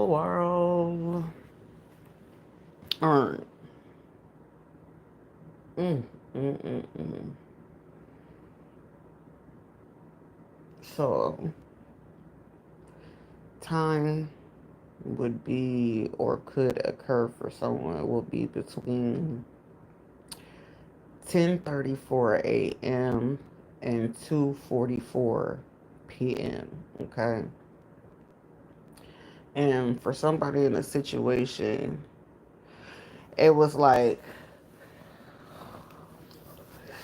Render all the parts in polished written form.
Hello, world. All right. Mm, mm, mm, mm. So, time would be or could occur for someone will be between 10:34 a.m. and 2:44 p.m. Okay, and for somebody in a situation, it was like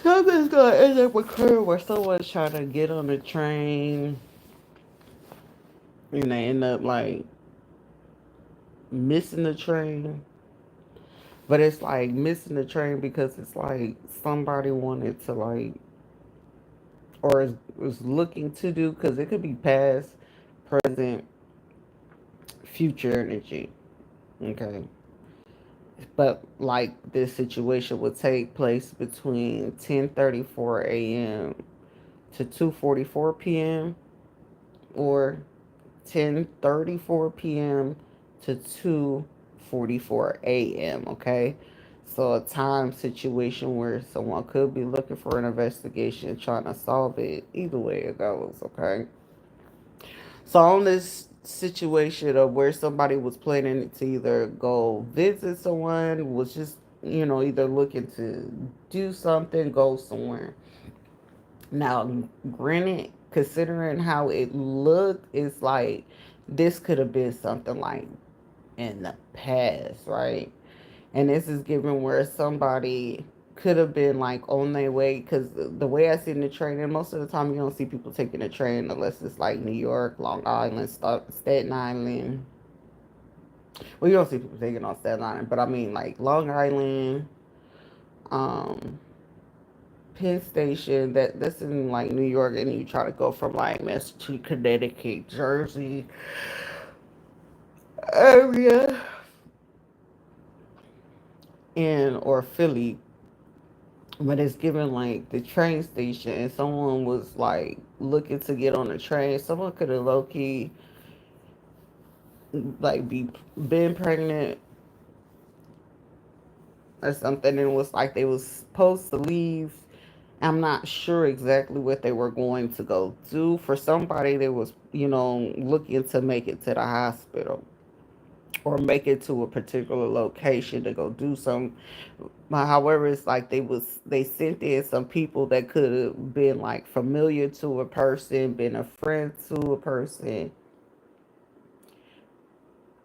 something's gonna end up occurring where someone's trying to get on the train and they end up like missing the train. But it's like missing the train because it's like somebody wanted to like or is looking to do because it could be past, present, future energy. Okay. But like this situation would take place between 10:34 a.m. to 2:44 p.m. or 10:34 p.m. to 2:44 a.m. Okay, so a time situation where someone could be looking for an investigation, trying to solve it. Either way it goes. Okay, so on this situation of where somebody was planning to either go visit someone, was just either looking to do something, go somewhere. Now, granted, considering how it looked, it's like this could have been something like in the past, right? And this is given where somebody could have been like on their way, because the way I see in the train, and most of the time you don't see people taking the train unless it's like New York, Long Island, Staten Island. Well, you don't see people taking on Staten Island, but I mean like Long Island, um, Penn Station. That's in like New York, and you try to go from like Massachusetts, Connecticut, Jersey area, and or Philly. But it's given like the train station, and someone was like looking to get on the train. Someone could have low key like been pregnant or something, and it was like they was supposed to leave. I'm not sure exactly what they were going to go do. For somebody, they was looking to make it to the hospital or make it to a particular location to go do some. However, it's like they sent in some people that could have been like familiar to a person, been a friend to a person.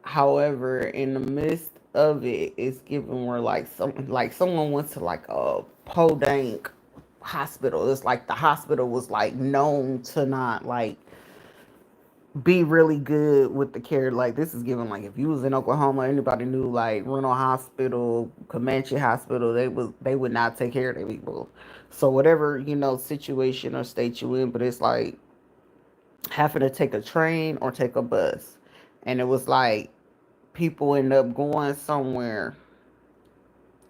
However, in the midst of it, it's given where like someone went to like a podunk hospital. It's like the hospital was like known to not like be really good with the care. Like this is given like if you was in Oklahoma, anybody knew like Renal Hospital, Comanche Hospital, they would not take care of their people. So whatever situation or state you in, but it's like having to take a train or take a bus, and it was like people end up going somewhere,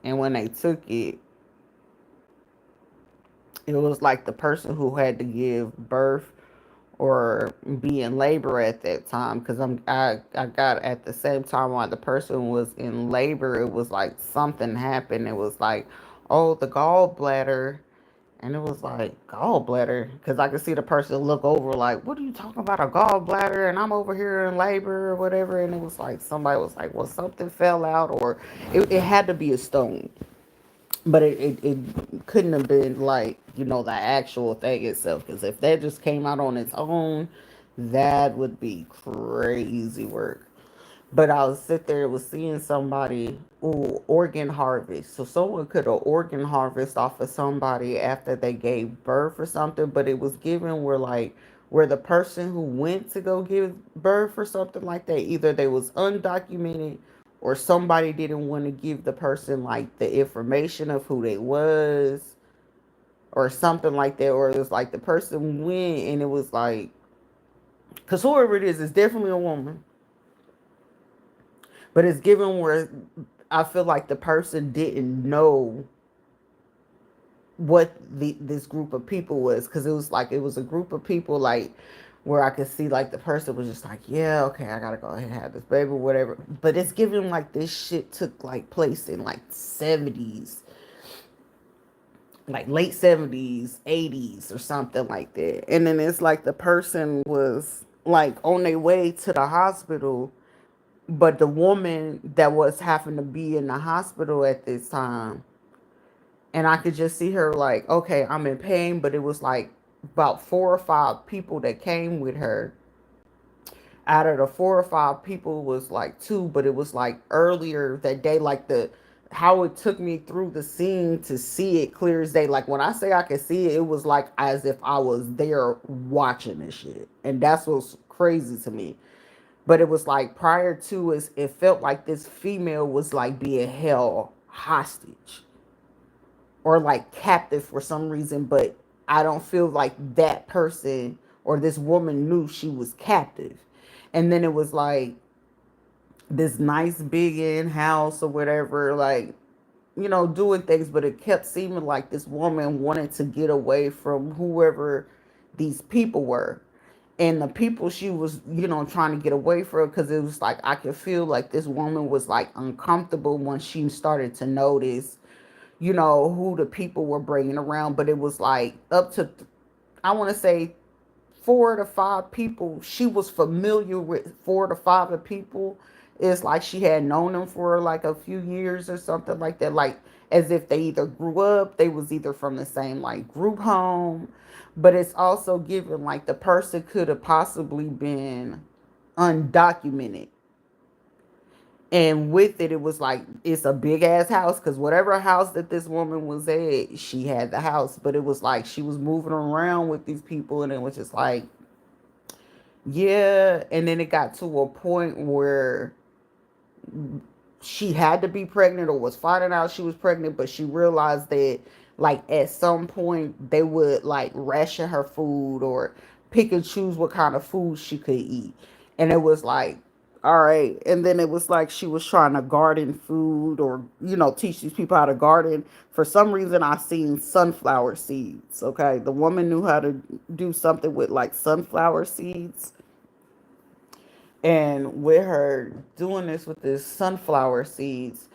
and when they took it, it was like the person who had to give birth or be in labor at that time, because I got at the same time while the person was in labor, it was like something happened. It was like, oh, the gallbladder. And it was like, gallbladder? Because I could see the person look over like, what are you talking about, a gallbladder? And I'm over here in labor or whatever. And it was like, somebody was like, well, something fell out, or it had to be a stone. But it couldn't have been like, the actual thing itself. Because if that just came out on its own, that would be crazy work. But I was sit there was seeing somebody, ooh, organ harvest. So someone could have organ harvest off of somebody after they gave birth or something, but it was given where the person who went to go give birth or something like that, either they was undocumented or somebody didn't want to give the person like the information of who they was or something like that, or it was like the person went and it was like, because whoever it is definitely a woman, but it's given where I feel like the person didn't know what this group of people was, because it was like it was a group of people like where I could see like the person was just like, yeah, okay, I gotta go ahead and have this baby, whatever. But it's giving like this shit took like place in like 70s, like late 70s, 80s, or something like that. And then it's like the person was like on their way to the hospital, but the woman that was having to be in the hospital at this time, and I could just see her like, okay, I'm in pain, but it was like about 4 or 5 people that came with her. Out of the 4 or 5 people was like two, but it was like earlier that day, like the how it took me through the scene to see it clear as day. Like when I say I could see it, it was like as if I was there watching this shit. And that's what's crazy to me. But it was like prior to us, it felt like this female was like being held hostage or like captive for some reason, but I don't feel like that person or this woman knew she was captive. And then it was like this nice big in house or whatever, like, doing things, but it kept seeming like this woman wanted to get away from whoever these people were. And the people she was, trying to get away from, because it was like I could feel like this woman was like uncomfortable when she started to notice, who the people were bringing around. But it was like up to, I want to say, 4 to 5 people. She was familiar with 4 to 5 people. It's like she had known them for like a few years or something like that. Like as if they either grew up, they was either from the same like group home. But it's also given like the person could have possibly been undocumented. And with it, it was like it's a big ass house, because whatever house that this woman was at, she had the house. But it was like she was moving around with these people, and it was just like, yeah. And then it got to a point where she had to be pregnant or was finding out she was pregnant, but she realized that like at some point they would like ration her food or pick and choose what kind of food she could eat. And it was like, all right. And then it was like she was trying to garden food, or teach these people how to garden. For some reason I seen sunflower seeds. Okay, the woman knew how to do something with like sunflower seeds. And with her doing this with this sunflower seeds,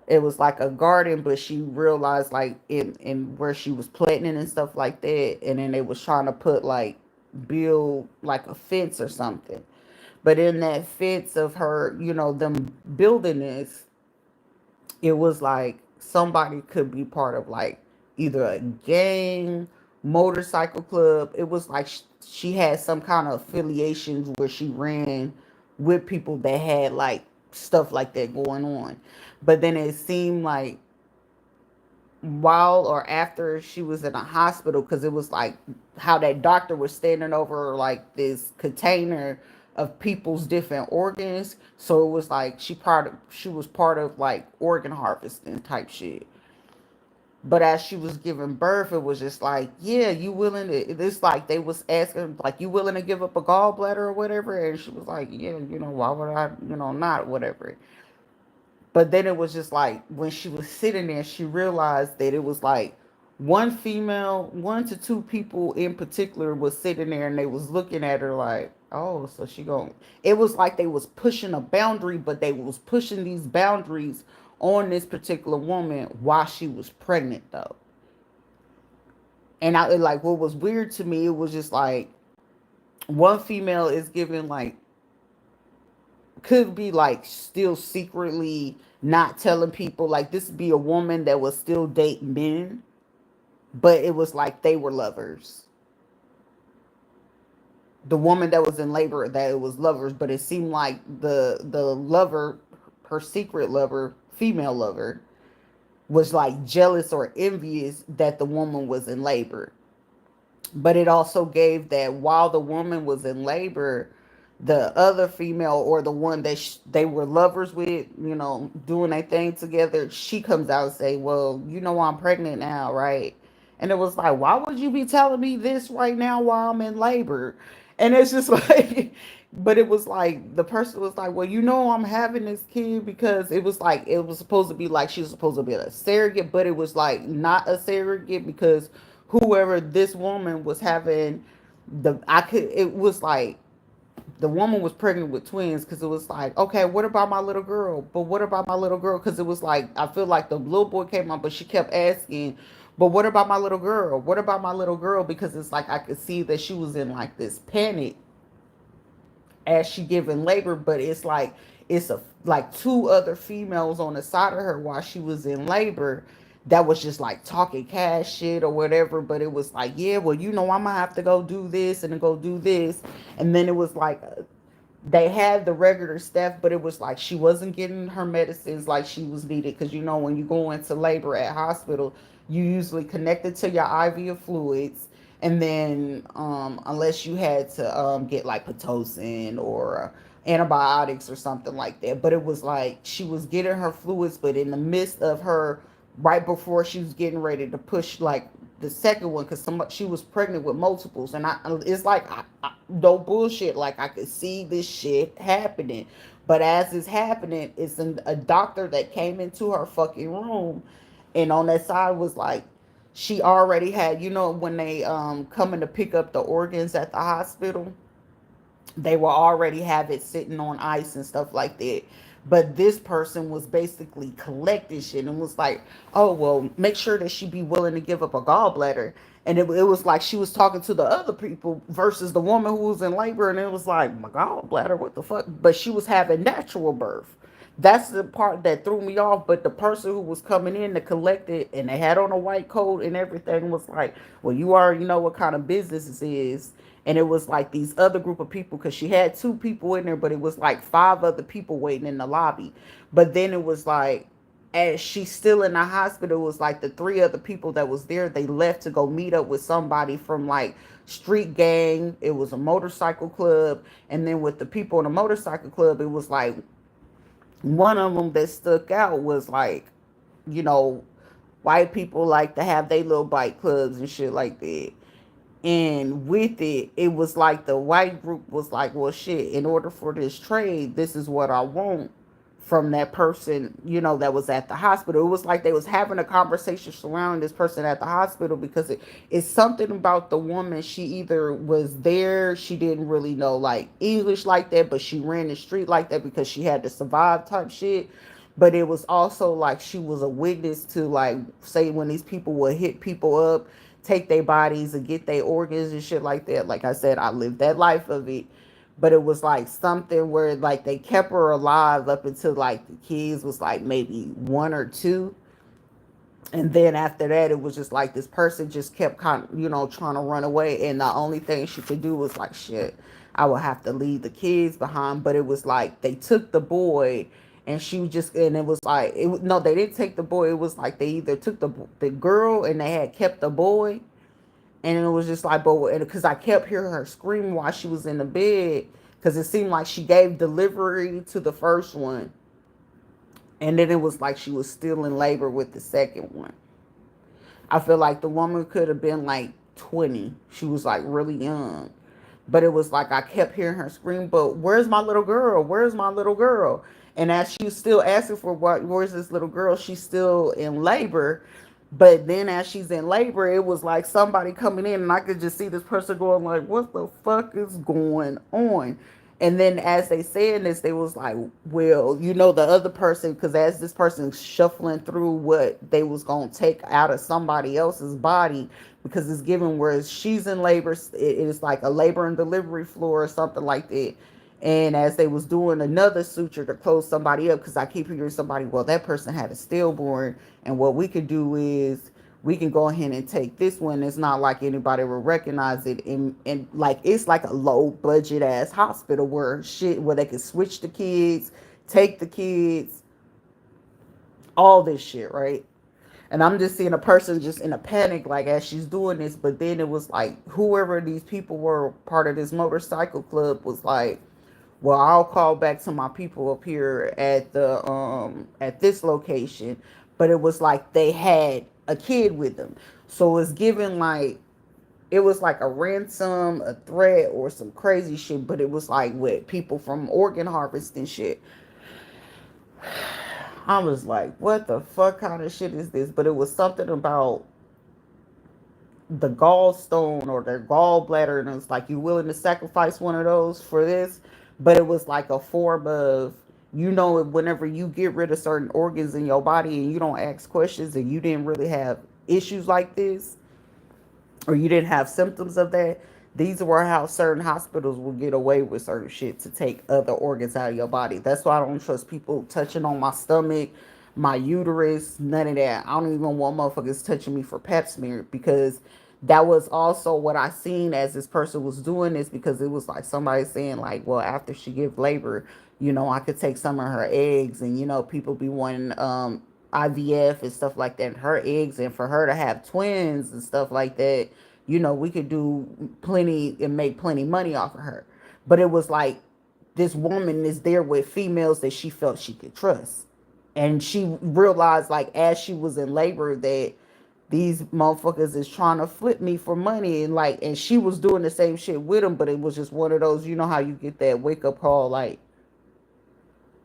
it was like a garden, but she realized like in where she was planting and stuff like that. And then they was trying to put like build like a fence or something. But in that fence of her, them building this, it was like somebody could be part of like either a gang, motorcycle club. It was like she had some kind of affiliations where she ran with people that had like stuff like that going on. But then it seemed like while or after she was in a hospital, because it was like how that doctor was standing over like this container of people's different organs. So it was like she was part of like organ harvesting type shit. But as she was giving birth, it was just like, yeah, you willing to, it's like they was asking like, you willing to give up a gallbladder or whatever. And she was like, yeah, why would I, not whatever. But then it was just like when she was sitting there, she realized that it was like one female, 1 to 2 people in particular was sitting there, and they was looking at her like, oh, so she going. It was like they was pushing a boundary, but they was pushing these boundaries on this particular woman while she was pregnant though. And I like what was weird to me, it was just like one female is giving like could be like still secretly not telling people, like this would be a woman that was still dating men, but it was like they were lovers. The woman that was in labor, that it was lovers, but it seemed like the lover, her secret lover, female lover, was like jealous or envious that the woman was in labor. But it also gave that while the woman was in labor, the other female, or the one that they were lovers with, doing their thing together, she comes out and say, well, I'm pregnant now, right? And it was like, why would you be telling me this right now while I'm in labor? And it's just like, but it was like the person was like, well, I'm having this kid, because it was like it was supposed to be like she was supposed to be a surrogate, but it was like not a surrogate, because whoever this woman was having It was like the woman was pregnant with twins, because it was like, okay, what about my little girl? But what about my little girl? Because it was like, I feel like the little boy came out, but she kept asking, but what about my little girl? What about my little girl? Because it's like I could see that she was in like this panic as she giving labor, but it's like it's a like two other females on the side of her while she was in labor that was just like talking cash shit or whatever. But it was like, yeah, well, I'm gonna have to go do this and then go do this. And then it was like they had the regular stuff, but it was like she wasn't getting her medicines like she was needed. Because when you go into labor at hospital, you usually connected to your IV of fluids, and then unless you had to get like pitocin or antibiotics or something like that. But it was like she was getting her fluids, but in the midst of her, right before she was getting ready to push like the second one, because she was pregnant with multiples. And it's like no bullshit, like I could see this shit happening. But as it's happening, it's a doctor that came into her fucking room, and on that side was like, she already had, when they coming to pick up the organs at the hospital, they will already have it sitting on ice and stuff like that. But this person was basically collecting shit and was like, oh, well, make sure that she be willing to give up a gallbladder. And it was like she was talking to the other people versus the woman who was in labor. And it was like, my gallbladder, what the fuck? But she was having natural birth. That's the part that threw me off. But the person who was coming in to collect it, and they had on a white coat and everything, was like, well, you already know what kind of business this is. And it was like these other group of people, because she had two people in there, but it was like five other people waiting in the lobby. But then it was like, as she's still in the hospital, it was like the three other people that was there, they left to go meet up with somebody from like street gang. It was a motorcycle club. And then with the people in the motorcycle club, it was like one of them that stuck out was like, you know, white people like to have their little bike clubs and shit like that. And with it, it was like the white group was like, well, shit, in order for this trade, this is what I want from that person, that was at the hospital. It was like they was having a conversation surrounding this person at the hospital, because it's something about the woman. She either was there, she didn't really know like English like that, but she ran the street like that because she had to survive type shit. But it was also like she was a witness to, like, say when these people would hit people up, take their bodies and get their organs and shit like that. Like I said, I lived that life of it. But it was like something where like they kept her alive up until like the kids was like maybe one or two. And then after that, it was just like this person just kept kind of, trying to run away. And the only thing she could do was like, shit, I would have to leave the kids behind. But it was like they took the boy, and and it was like, no, they didn't take the boy. It was like they either took the girl and they had kept the boy. And it was just like, but because I kept hearing her screaming while she was in the bed, because it seemed like she gave delivery to the first one. And then it was like she was still in labor with the second one. I feel like the woman could have been like 20. She was like really young. But it was like I kept hearing her scream, but where's my little girl? Where's my little girl? And as she was still asking for where's this little girl, she's still in labor. But then as she's in labor, it was like somebody coming in, and I could just see this person going like, what the fuck is going on? And then as they saying this, they was like, well, the other person, because as this person shuffling through what they was going to take out of somebody else's body, because it's given where she's in labor, it is like a labor and delivery floor or something like that. And as they was doing another suture to close somebody up, because I keep hearing somebody, well, that person had a stillborn, and what we could do is we can go ahead and take this one. It's not like anybody will recognize it, and like it's like a low budget ass hospital where they can switch the kids, take the kids, all this shit, right? And I'm just seeing a person just in a panic, like as she's doing this. But then it was like whoever these people were part of this motorcycle club was like, well, I'll call back to my people up here at this location. But it was like they had a kid with them. So it's given like it was like a ransom, a threat, or some crazy shit. But it was like with people from organ harvest and shit. I was like, what the fuck kind of shit is this? But it was something about the gallstone or their gallbladder, and it's like, you willing to sacrifice one of those for this? But it was like a form of, whenever you get rid of certain organs in your body and you don't ask questions and you didn't really have issues like this, or you didn't have symptoms of that, these were how certain hospitals will get away with certain shit to take other organs out of your body. That's why I don't trust people touching on my stomach, my uterus, none of that. I don't even want motherfuckers touching me for pap smear, because that was also what I seen as this person was doing this, because it was like somebody saying like, well, after she give labor, I could take some of her eggs, and people be wanting IVF and stuff like that, and her eggs, and for her to have twins and stuff like that, we could do plenty and make plenty money off of her. But it was like, this woman is there with females that she felt she could trust. And she realized, like, as she was in labor, that these motherfuckers is trying to flip me for money. And like, and she was doing the same shit with them, but it was just one of those, how you get that wake up call, like,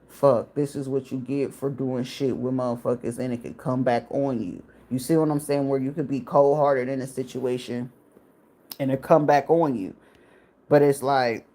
fuck, this is what you get for doing shit with motherfuckers, and it could come back on you. You see what I'm saying? Where you could be cold hearted in a situation and it come back on you. But it's like,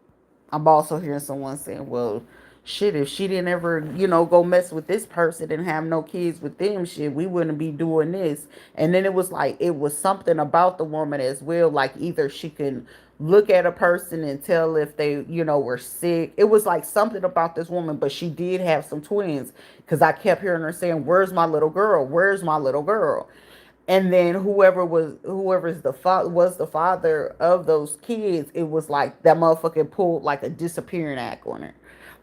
I'm also hearing someone saying, well, shit, if she didn't ever, go mess with this person and have no kids with them, shit, we wouldn't be doing this. And then it was like, it was something about the woman as well. Like, either she can look at a person and tell if they, were sick. It was like something about this woman, but she did have some twins, because I kept hearing her saying, where's my little girl? Where's my little girl? And then whoever's was the father of those kids, it was like that motherfucker pulled like a disappearing act on her.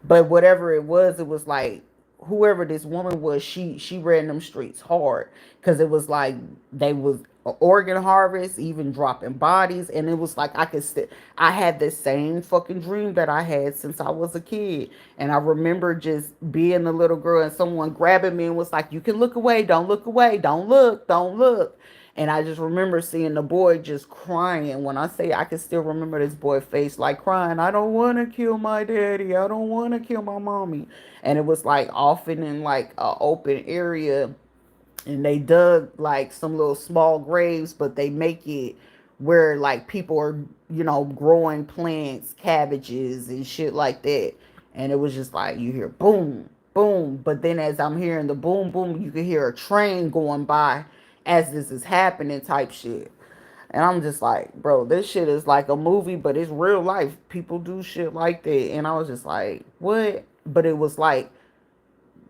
But whatever it was like, whoever this woman was, she ran them streets hard, because it was like they was a organ harvest, even dropping bodies. And it was like, I had the same fucking dream that I had since I was a kid. And I remember just being a little girl and someone grabbing me and was like, you can look away, don't look away, don't look. And I just remember seeing the boy just crying. When I say, I can still remember this boy's face, like crying, I don't want to kill my daddy, I don't want to kill my mommy. And it was like often in like a open area, and they dug like some little small graves, but they make it where like people are, growing plants, cabbages and shit like that. And it was just like, you hear boom, boom, but then as I'm hearing the boom, boom, you can hear a train going by as this is happening, type shit. And I'm just like, bro, this shit is like a movie, but it's real life. People do shit like that. And I was just like, what? But it was like,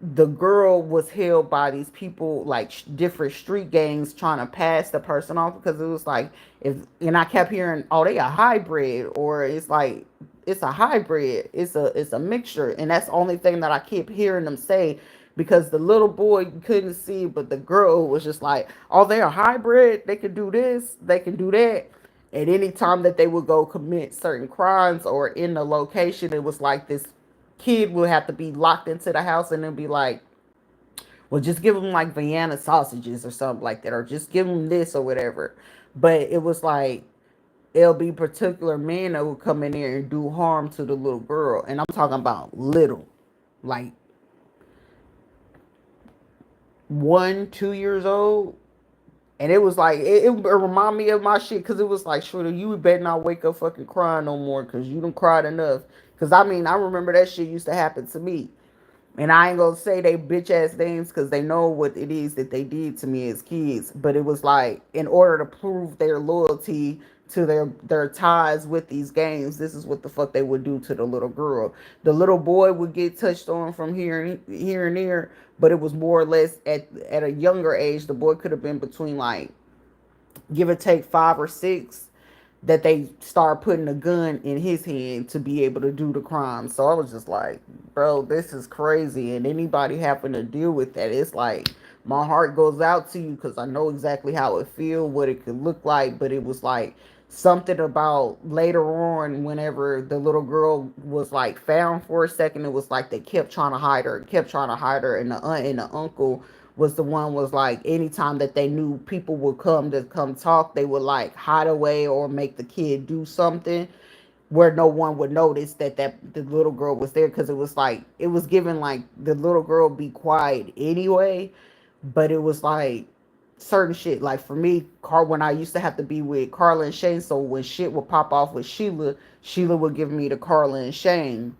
the girl was held by these people, like different street gangs, trying to pass the person off, because it was like, if, and I kept hearing, oh, they a hybrid, or it's like, it's a hybrid, it's a mixture. And that's the only thing that I keep hearing them say, because the little boy couldn't see, but the girl was just like, oh, they're a hybrid, they can do this, they can do that. And any time that they would go commit certain crimes or in the location, it was like this kid will have to be locked into the house, and then be like, well, just give them like Vienna sausages or something like that, or just give them this or whatever. But it was like, it'll be particular men that will come in there and do harm to the little girl. And I'm talking about little, like 1, 2 years old. And it was like, it reminded me of my shit, because it was like, sure, you better not wake up fucking crying no more, because you done cried enough. Because I mean, I remember that shit used to happen to me. And I ain't gonna say they bitch ass names, because they know what it is that they did to me as kids. But it was like, in order to prove their loyalty to their ties with these games, this is what the fuck they would do to the little girl. The little boy would get touched on from here and there, but it was more or less at a younger age. The boy could have been between like, give or take 5 or 6, that they start putting a gun in his hand to be able to do the crime. So I was just like, bro, this is crazy. And anybody having to deal with that, it's like, my heart goes out to you, because I know exactly how it feel, what it could look like. But it was like something about later on, whenever the little girl was like found for a second, it was like they kept trying to hide her, kept trying to hide her. And the aunt and the uncle was the one, was like, anytime that they knew people would come talk, they would like hide away or make the kid do something where no one would notice that the little girl was there, because it was like, it was given like the little girl be quiet anyway. But it was like, certain shit. Like for me, when I used to have to be with Carla and Shane, so when shit would pop off with Sheila, Sheila would give me to Carla and Shane.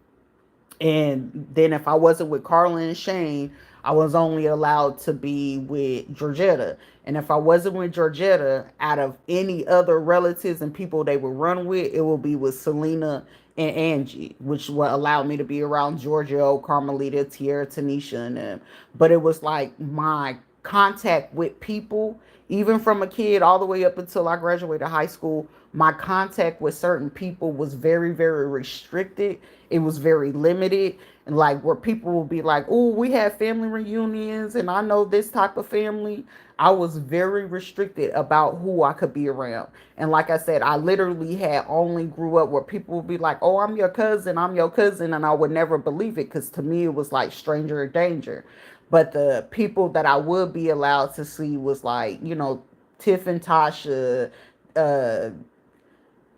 And then if I wasn't with Carla and Shane, I was only allowed to be with Georgetta. And if I wasn't with Georgetta, out of any other relatives and people they would run with, it will be with Selena and Angie, which would allow me to be around Giorgio, Carmelita, Tierra, Tanisha, and them. But it was like my contact with people, even from a kid all the way up until I graduated high school, my contact with certain people was very, very restricted. It was very limited. And like where people will be like, oh, we have family reunions and I know this type of family. I was very restricted about who I could be around. And like I said, I literally had only grew up where people would be like, oh, I'm your cousin, I'm your cousin. And I would never believe it because to me it was like stranger danger. But the people that I would be allowed to see was like, Tiff and Tasha, uh,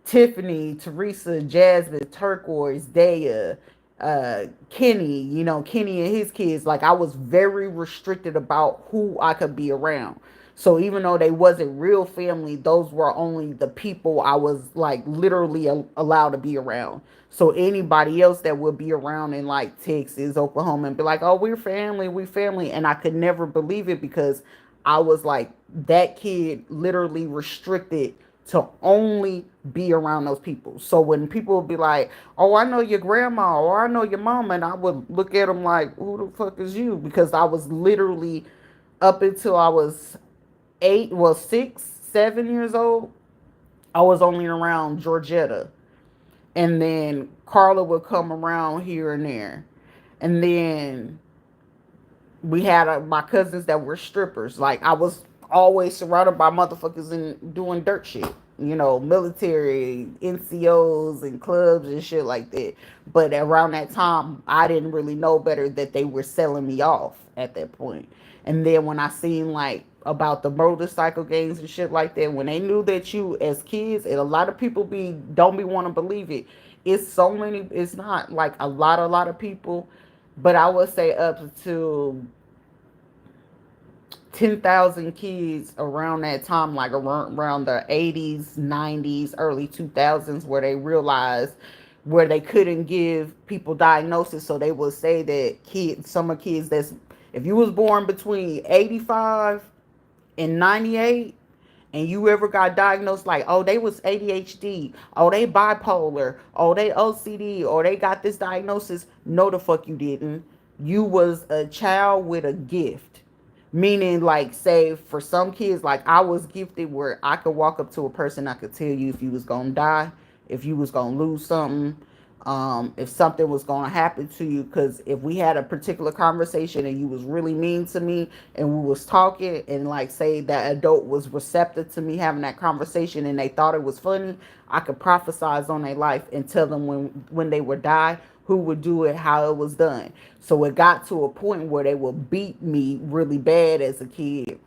Tiffany, Teresa, Jasmine, Turquoise, Daya, Kenny, Kenny and his kids. Like I was very restricted about who I could be around. So even though they wasn't real family, those were only the people I was like literally allowed to be around. So anybody else that would be around in like Texas, Oklahoma, and be like, "Oh, we're family, we family," and I could never believe it because I was like that kid, literally restricted to only be around those people. So when people would be like, "Oh, I know your grandma," or "I know your mama," and I would look at them like, "Who the fuck is you?" Because I was literally up until I was 8, well, 6, 7 years old, I was only around Georgetta. And then Carla would come around here and there. And then we had my cousins that were strippers. Like I was always surrounded by motherfuckers and doing dirt shit. Military, NCOs and clubs and shit like that. But around that time, I didn't really know better that they were selling me off at that point. And then when I seen like about the motorcycle gangs and shit like that, when they knew that you as kids, and a lot of people don't be want to believe it. It's so many. It's not like a lot of people, but I would say up to 10,000 kids around that time, like around the 80s, 90s, early 2000s, where they realized where they couldn't give people diagnosis. So they would say that some of kids if you was born between 85 and 98, and you ever got diagnosed like, oh, they was ADHD, oh, they bipolar, oh, they OCD, or they got this diagnosis. No, the fuck you didn't. You was a child with a gift. Meaning, like, say, for some kids, like, I was gifted where I could walk up to a person, I could tell you if you was going to die, if you was going to lose something, if something was going to happen to you. Because if we had a particular conversation and you was really mean to me and we was talking and, like, say that adult was receptive to me having that conversation and they thought it was funny, I could prophesize on their life and tell them when they would die, who would do it, how it was done. So it got to a point where they would beat me really bad as a kid.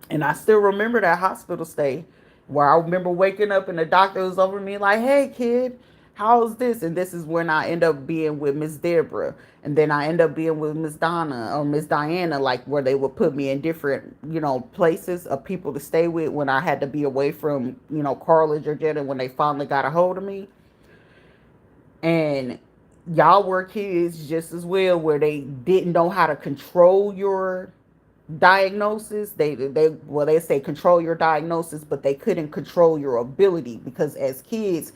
And I still remember that hospital stay where I remember waking up and the doctor was over me like, hey, kid, how's this? And this is when I end up being with Miss Deborah. And then I end up being with Miss Donna or Miss Diana, like where they would put me in different, places of people to stay with when I had to be away from, Carla, Georgetta, when they finally got a hold of me. And y'all were kids just as well where they didn't know how to control your diagnosis. They say control your diagnosis, but they couldn't control your ability because as kids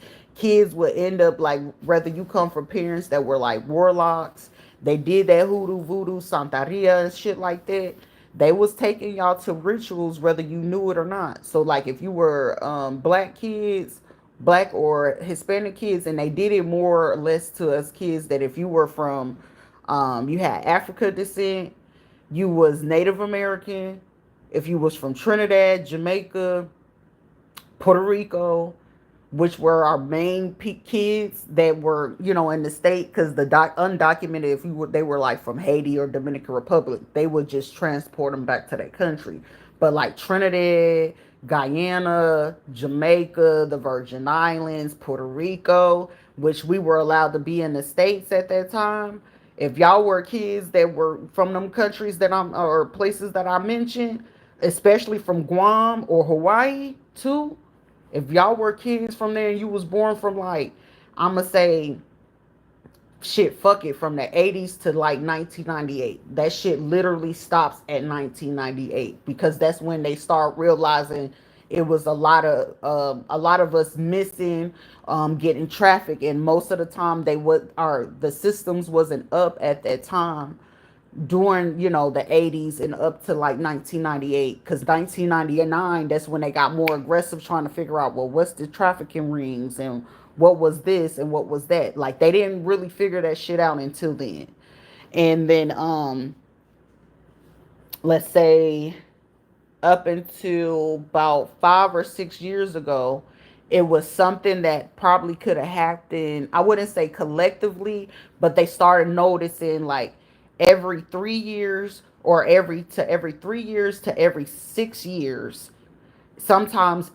would end up like, whether you come from parents that were like warlocks, they did that hoodoo, voodoo, santeria and shit like that. They was taking y'all to rituals whether you knew it or not. So like if you were black or Hispanic kids, and they did it more or less to us kids that if you were from you had Africa descent, you was Native American, if you was from Trinidad, Jamaica, Puerto Rico, which were our main kids that were, in the state, because the undocumented, if they were like from Haiti or Dominican Republic, they would just transport them back to their country. But like Trinidad, Guyana, Jamaica, the Virgin Islands, Puerto Rico, which we were allowed to be in the states at that time. If y'all were kids that were from them countries or places that I mentioned, especially from Guam or Hawaii too. If y'all were kids from there and you was born from like, I'ma say shit, fuck it, from the 80s to like 1998. That shit literally stops at 1998 because that's when they start realizing it was a lot of us missing, getting traffic, and most of the time they would are the systems wasn't up at that time during the 80s and up to like 1998, because 1999 that's when they got more aggressive trying to figure out, well, what's the trafficking rings and what was this and what was that. Like they didn't really figure that shit out until then. And then let's say up until about 5 or 6 years ago, it was something that probably could have happened. I wouldn't say collectively, but they started noticing like every 3 years, or every 3 years to every 6 years. Sometimes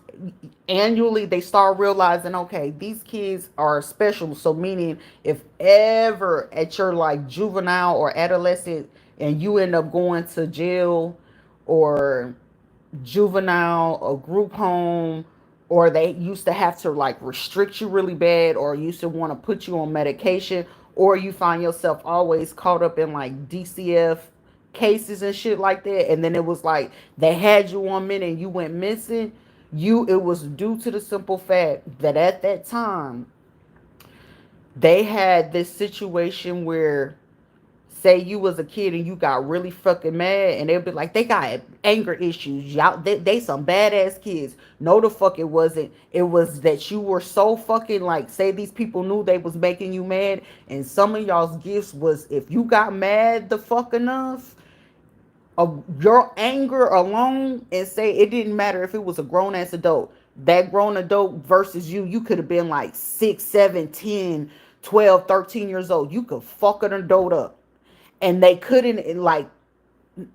annually they start realizing, okay, these kids are special. So meaning, if ever at your like juvenile or adolescent and you end up going to jail or juvenile or group home, or they used to have to like restrict you really bad, or used to want to put you on medication, or you find yourself always caught up in like DCF cases and shit like that, and then it was like they had you 1 minute and you went missing. It was due to the simple fact that at that time they had this situation where, say you was a kid and you got really fucking mad, and they'd be like, they got anger issues, y'all, they some badass kids. No, the fuck it wasn't. It was that you were so fucking, like, say these people knew they was making you mad, and some of y'all's gifts was, if you got mad the fuck enough of your anger alone, and say it didn't matter if it was a grown-ass adult, that grown adult versus you could have been like 6, 7, 10, 12, 13 years old, you could fuck an adult up, and they couldn't, like,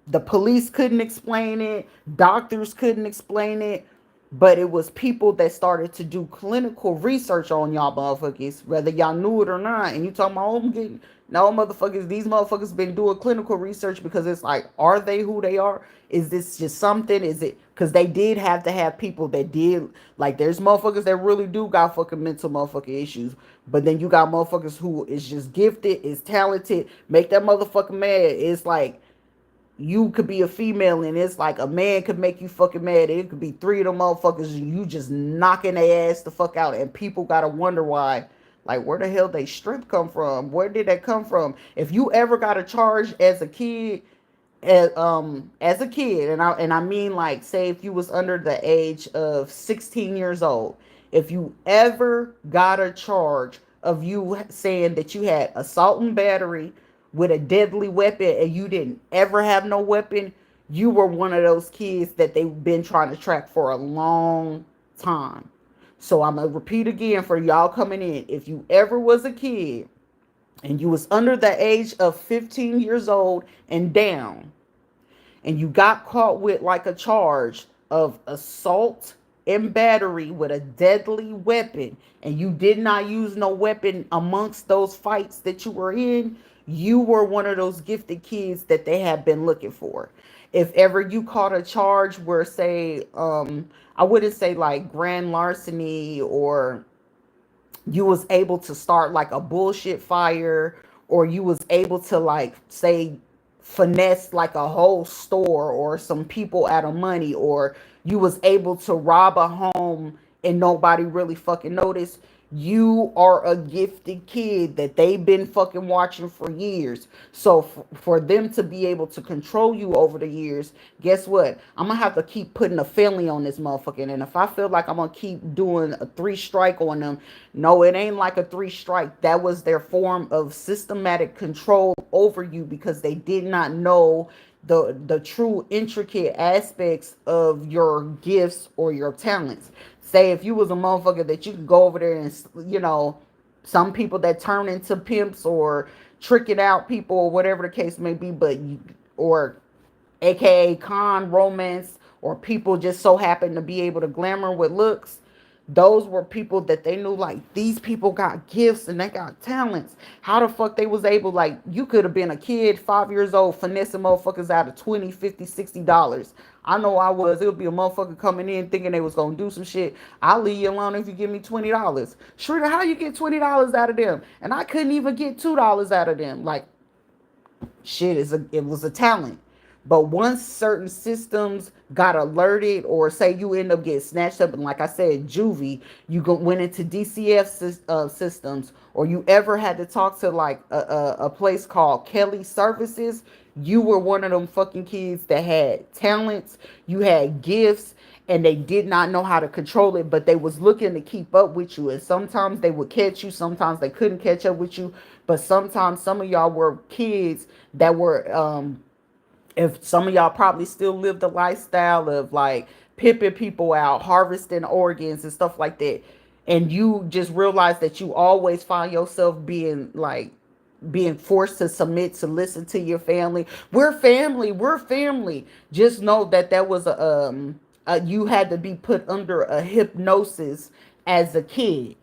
the police couldn't explain it, doctors couldn't explain it, but it was people that started to do clinical research on y'all motherfuckers, whether y'all knew it or not. And you talking about, oh, I'm getting, no, motherfuckers, these motherfuckers been doing clinical research, because it's like, are they who they are? Is this just something? Is it because they did have to have people that did, like, there's motherfuckers that really do got fucking mental motherfucking issues, but then you got motherfuckers who is just gifted, is talented, make that motherfucker mad. It's like, you could be a female and it's like a man could make you fucking mad. It could be three of them motherfuckers and you just knocking their ass the fuck out, and people gotta wonder why. Like, where the hell they strength come from? Where did that come from? If you ever got a charge as a kid, as a kid, and I mean, like, say if you was under the age of 16 years old, if you ever got a charge of you saying that you had assault and battery with a deadly weapon and you didn't ever have no weapon, you were one of those kids that they've been trying to track for a long time. So I'm gonna repeat again for y'all coming in. If you ever was a kid and you was under the age of 15 years old and down, and you got caught with like a charge of assault and battery with a deadly weapon, and you did not use no weapon amongst those fights that you were in, you were one of those gifted kids that they have been looking for. If ever you caught a charge where, say, I wouldn't say like grand larceny, or you was able to start like a bullshit fire, or you was able to, like, say, finesse like a whole store or some people out of money, or you was able to rob a home and nobody really fucking noticed, you are a gifted kid that they've been fucking watching for years. So for them to be able to control you over the years, guess what? I'm gonna have to keep putting a family on this motherfucker. And if I feel like I'm gonna keep doing a 3 strike on them, no, it ain't like a 3 strike. That was their form of systematic control over you, because they did not know the true intricate aspects of your gifts or your talents. Say if you was a motherfucker that you could go over there and, some people that turn into pimps or tricking out people or whatever the case may be, or aka con romance, or people just so happen to be able to glamour with looks. Those were people that they knew, like, these people got gifts and they got talents. How the fuck they was able, like, you could have been a kid, 5 years old, finessing motherfuckers out of 20, 50, $60. I know I was. It would be a motherfucker coming in thinking they was gonna do some shit. I'll leave you alone if you give me $20. Shrita, how you get $20 out of them? And I couldn't even get $2 out of them. Like, shit, it was a talent. But once certain systems got alerted, or say you end up getting snatched up, and like I said, juvie, went into DCF systems, or you ever had to talk to like a place called Kelly Services, you were one of them fucking kids that had talents, you had gifts, and they did not know how to control it, but they was looking to keep up with you. And sometimes they would catch you, sometimes they couldn't catch up with you. But sometimes some of y'all were kids that were if some of y'all probably still live the lifestyle of like pimping people out, harvesting organs and stuff like that. And you just realize that you always find yourself being forced to submit, to listen to your family. We're family. We're family. Just know that that was you had to be put under a hypnosis as a kid.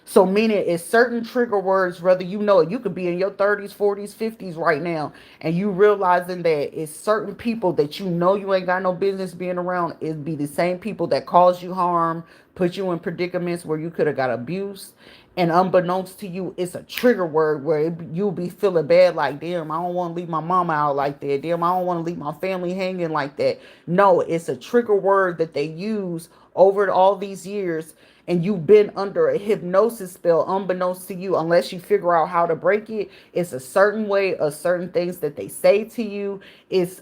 So meaning it's certain trigger words, whether you know it, you could be in your 30s, 40s, 50s right now, and you realizing that it's certain people that you know you ain't got no business being around. It'd be the same people that cause you harm, put you in predicaments where you could have got abused. And unbeknownst to you, it's a trigger word where you'll be feeling bad, like, damn, I don't want to leave my mama out like that. Damn, I don't want to leave my family hanging like that. No, it's a trigger word that they use over all these years, and you've been under a hypnosis spell unbeknownst to you. Unless you figure out how to break it, it's a certain way of certain things that they say to you. It's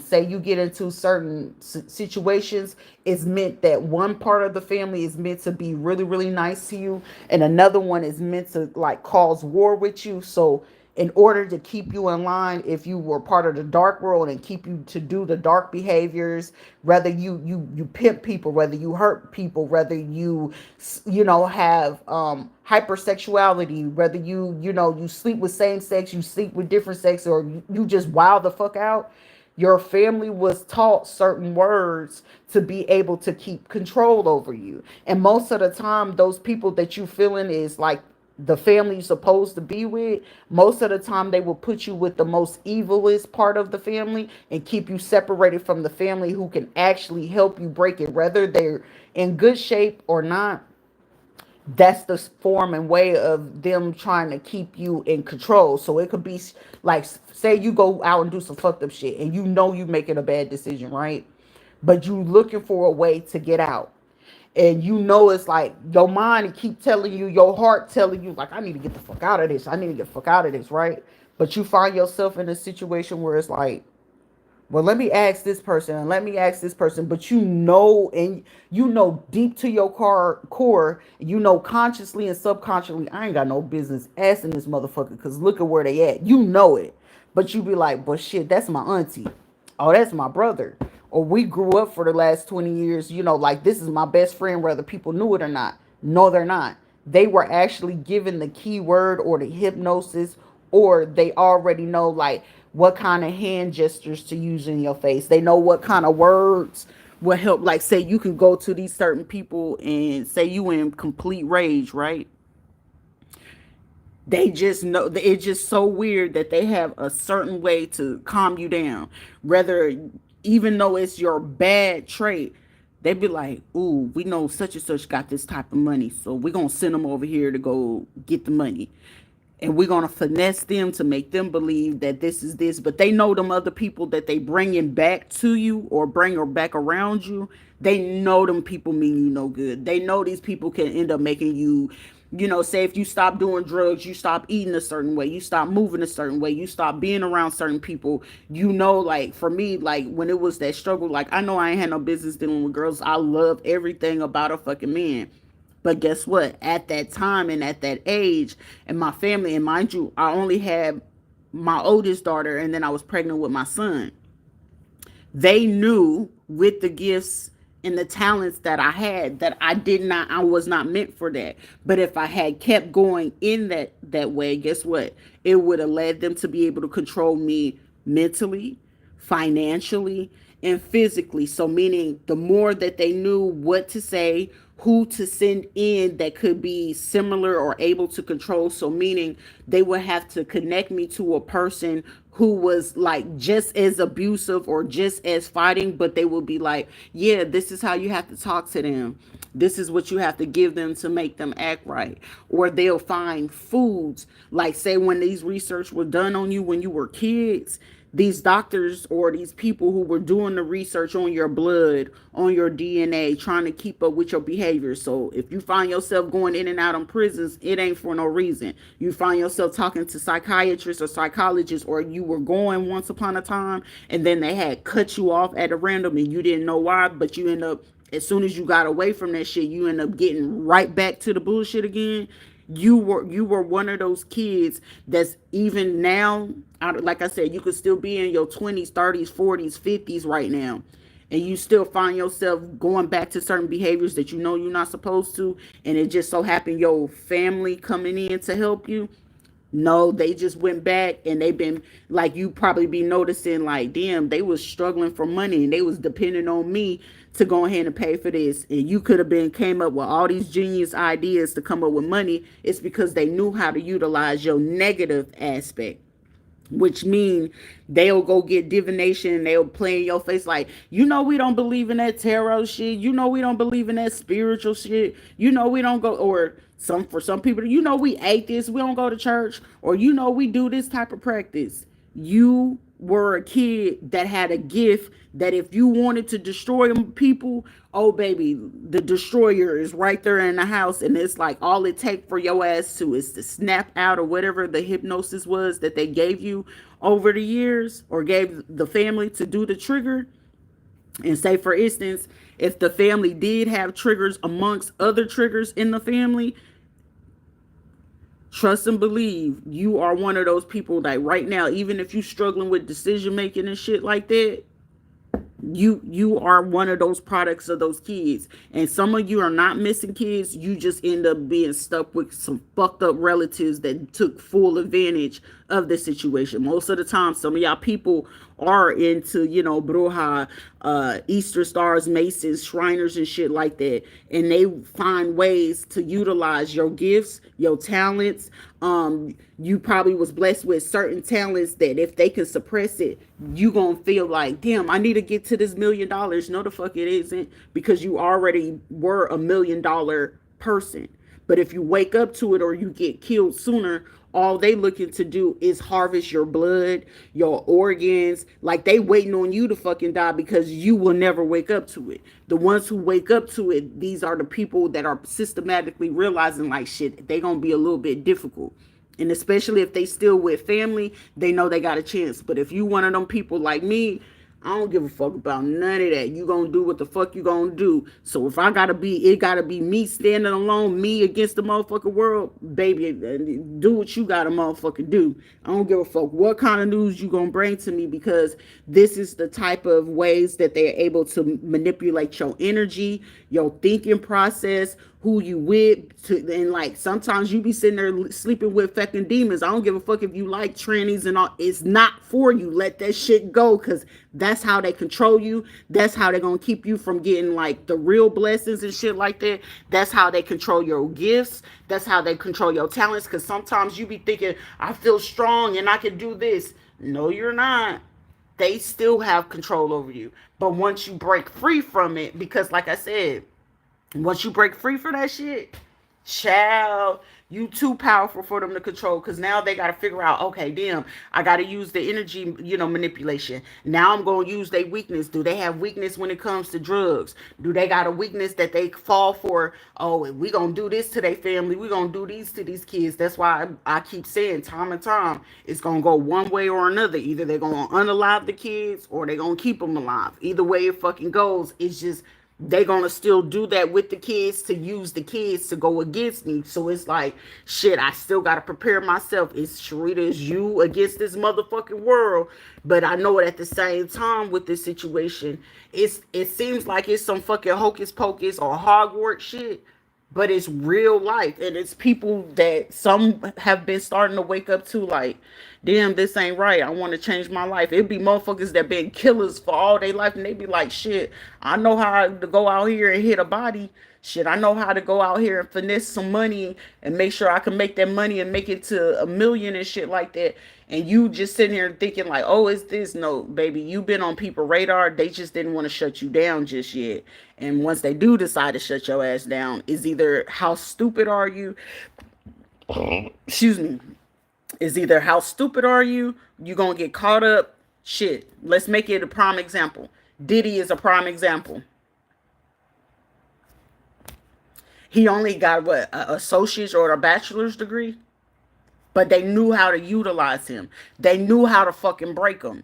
say you get into certain situations, it's meant that one part of the family is meant to be really, really nice to you, and another one is meant to like cause war with you. So in order to keep you in line, if you were part of the dark world, and keep you to do the dark behaviors, whether you pimp people, whether you hurt people, whether have hypersexuality, whether you sleep with same sex, you sleep with different sex, or you just wild the fuck out. Your family was taught certain words to be able to keep control over you. And most of the time, those people that you feeling is like the family you're supposed to be with, most of the time they will put you with the most evilest part of the family and keep you separated from the family who can actually help you break it, whether they're in good shape or not. That's the form and way of them trying to keep you in control. So it could be like, say you go out and do some fucked up shit, and you know you making a bad decision, right? But you looking for a way to get out, and you know it's like your mind keep telling you, your heart telling you, like, I need to get the fuck out of this, I need to get the fuck out of this, right? But you find yourself in a situation where it's like, well, let me ask this person and let me ask this person. But and deep to your core, consciously and subconsciously, I ain't got no business asking this motherfucker, because look at where they at. You know it. But you be like, but shit, that's my auntie. Oh, that's my brother. Or we grew up for the last 20 years, like, this is my best friend, whether people knew it or not. No, they're not. They were actually given the keyword or the hypnosis, or they already know, like, what kind of hand gestures to use in your face. They know what kind of words will help. Like, say you can go to these certain people and say you in complete rage, right? They just know, it's just so weird that they have a certain way to calm you down. Rather, even though it's your bad trait, they be like, ooh, we know such and such got this type of money, so we're going to send them over here to go get the money. And we're going to finesse them to make them believe that this is this. But they know them other people that they bringing back to you or bring her back around you. They know them people mean you no good. They know these people can end up making you, say if you stop doing drugs, you stop eating a certain way, you stop moving a certain way, you stop being around certain people. Like for me, like when it was that struggle, like I know I ain't had no business dealing with girls. I love everything about a fucking man. But guess what? At that time and at that age, and my family, and mind you, I only had my oldest daughter, and then I was pregnant with my son. They knew with the gifts and the talents that I had that I was not meant for that. But if I had kept going in that way, guess what? It would have led them to be able to control me mentally, financially, and physically. So meaning the more that they knew what to say, who to send in that could be similar or able to control. So meaning they would have to connect me to a person who was like just as abusive or just as fighting, but they will be like, yeah, this is how you have to talk to them. This is what you have to give them to make them act right. Or they'll find foods, like say when these research were done on you when you were kids, these doctors or these people who were doing the research on your blood, on your DNA, trying to keep up with your behavior. So if you find yourself going in and out of prisons, it ain't for no reason. You find yourself talking to psychiatrists or psychologists, or you were going once upon a time and then they had cut you off at a random and you didn't know why, but you end up, as soon as you got away from that shit, you end up getting right back to the bullshit again. You were one of those kids that's even now, like I said, you could still be in your 20s, 30s, 40s, 50s right now, and you still find yourself going back to certain behaviors that you know you're not supposed to, and it just so happened your family coming in to help you. No, they just went back and they've been, like, you probably be noticing like, damn, they was struggling for money and they was depending on me to go ahead and pay for this. And you could have been came up with all these genius ideas to come up with money. It's because they knew how to utilize your negative aspect, which mean they'll go get divination and they'll play in your face like, you know, we don't believe in that tarot shit, you know, we don't believe in that spiritual shit, you know, we don't go, or some, for some people, you know, we atheists, we don't go to church, or you know, we do this type of practice. You were a kid that had a gift that if you wanted to destroy people, oh baby, the destroyer is right there in the house, and it's like all it take for your ass to is to snap out or whatever the hypnosis was that they gave you over the years or gave the family to do the trigger. And say for instance, if the family did have triggers amongst other triggers in the family, trust and believe you are one of those people that right now, even if you struggling with decision making and shit like that, you are one of those products of those kids. And some of you are not missing kids, you just end up being stuck with some fucked up relatives that took full advantage of the situation. Most of the time, some of y'all people are into, you know, bruja, Easter stars, masons, shriners and shit like that, and they find ways to utilize your gifts, your talents. You probably was blessed with certain talents that if they can suppress it, you gonna feel like, damn, I need to get to this $1,000,000. No, the fuck it isn't, because you already were $1,000,000 person. But if you wake up to it or you get killed sooner, all they looking to do is harvest your blood, your organs. Like they waiting on you to fucking die because you will never wake up to it. The ones who wake up to it, these are the people that are systematically realizing like, shit, they gonna be a little bit difficult. And especially if they still with family, they know they got a chance. But if you one of them people like me, I don't give a fuck about none of that. You gonna do what the fuck you gonna do. So if I gotta be, it gotta be me standing alone, me against the motherfucking world, baby, do what you gotta motherfucking do. I don't give a fuck what kind of news you gonna bring to me, because this is the type of ways that they're able to manipulate your energy, your thinking process, who you with, to, and like sometimes you be sitting there sleeping with fucking demons. I don't give a fuck if you like trannies and all. It's not for you. Let that shit go, because that's how they control you. That's how they're gonna keep you from getting like the real blessings and shit like that. That's how they control your gifts. That's how they control your talents. Because sometimes you be thinking, I feel strong and I can do this. No, you're not. They still have control over you. But once you break free from it, because like I said, once you break free for that shit, child, you too powerful for them to control, because now they got to figure out, okay, damn, I got to use the energy, you know, manipulation. Now I'm going to use their weakness. Do they have weakness when it comes to drugs? Do they got a weakness that they fall for? Oh, we going to do this to their family. We going to do these to these kids. That's why I keep saying time and time, it's going to go one way or another. Either they're going to unalive the kids or they're going to keep them alive. Either way it fucking goes, it's just, they gonna still do that with the kids to use the kids to go against me. So it's like, shit, I still gotta prepare myself. It's Sharita, is you against this motherfucking world. But I know it at the same time with this situation, it seems like it's some fucking hocus pocus or Hogwarts shit, but it's real life, and it's people that some have been starting to wake up to like, damn, this ain't right, I want to change my life. It'd be motherfuckers that been killers for all their life, and they be like, shit, I know how to go out here and hit a body. Shit, I know how to go out here and finesse some money and make sure I can make that money and make it to a million and shit like that. And you just sitting here thinking like, oh, it's this. No, baby, you've been on people's radar. They just didn't want to shut you down just yet. And once they do decide to shut your ass down, is either how stupid are you? Excuse me. Is either how stupid are you gonna get caught up. Shit, let's make it a prime example. Diddy is a prime example. He only got what, a associate's or a bachelor's degree, but they knew how to utilize him. They knew how to fucking break him.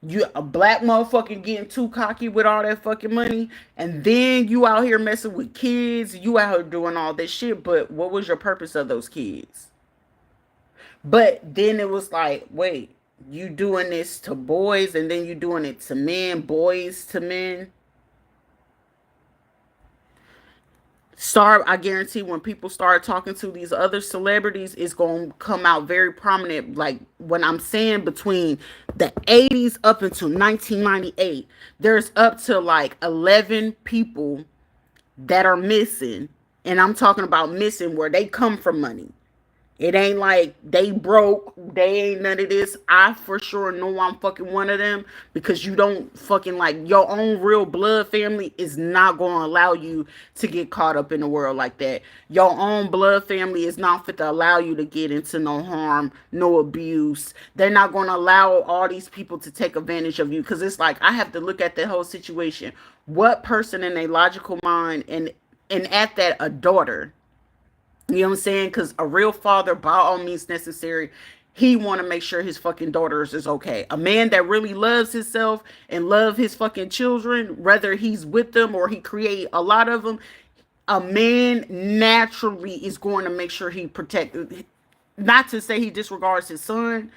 You a black motherfucker getting too cocky with all that fucking money, and then you out here messing with kids. You out here doing all this shit, but what was your purpose of those kids? But then it was like, wait, you doing this to boys, and then you doing it to men, boys to men. I guarantee when people start talking to these other celebrities, it's going to come out very prominent. Like when I'm saying between the 80s up until 1998, there's up to like 11 people that are missing. And I'm talking about missing where they come from money. It ain't like they broke, they ain't none of this. I for sure know I'm fucking one of them, because you don't fucking, like, your own real blood family is not going to allow you to get caught up in the world like that. Your own blood family is not fit to allow you to get into no harm, no abuse. They're not going to allow all these people to take advantage of you, because it's like, I have to look at the whole situation. What person in a logical mind, and at that, a daughter, you know what I'm saying? Because a real father, by all means necessary, he want to make sure his fucking daughters is okay. A man that really loves himself and love his fucking children, whether he's with them or he create a lot of them, a man naturally is going to make sure he protect. Not to say he disregards his son,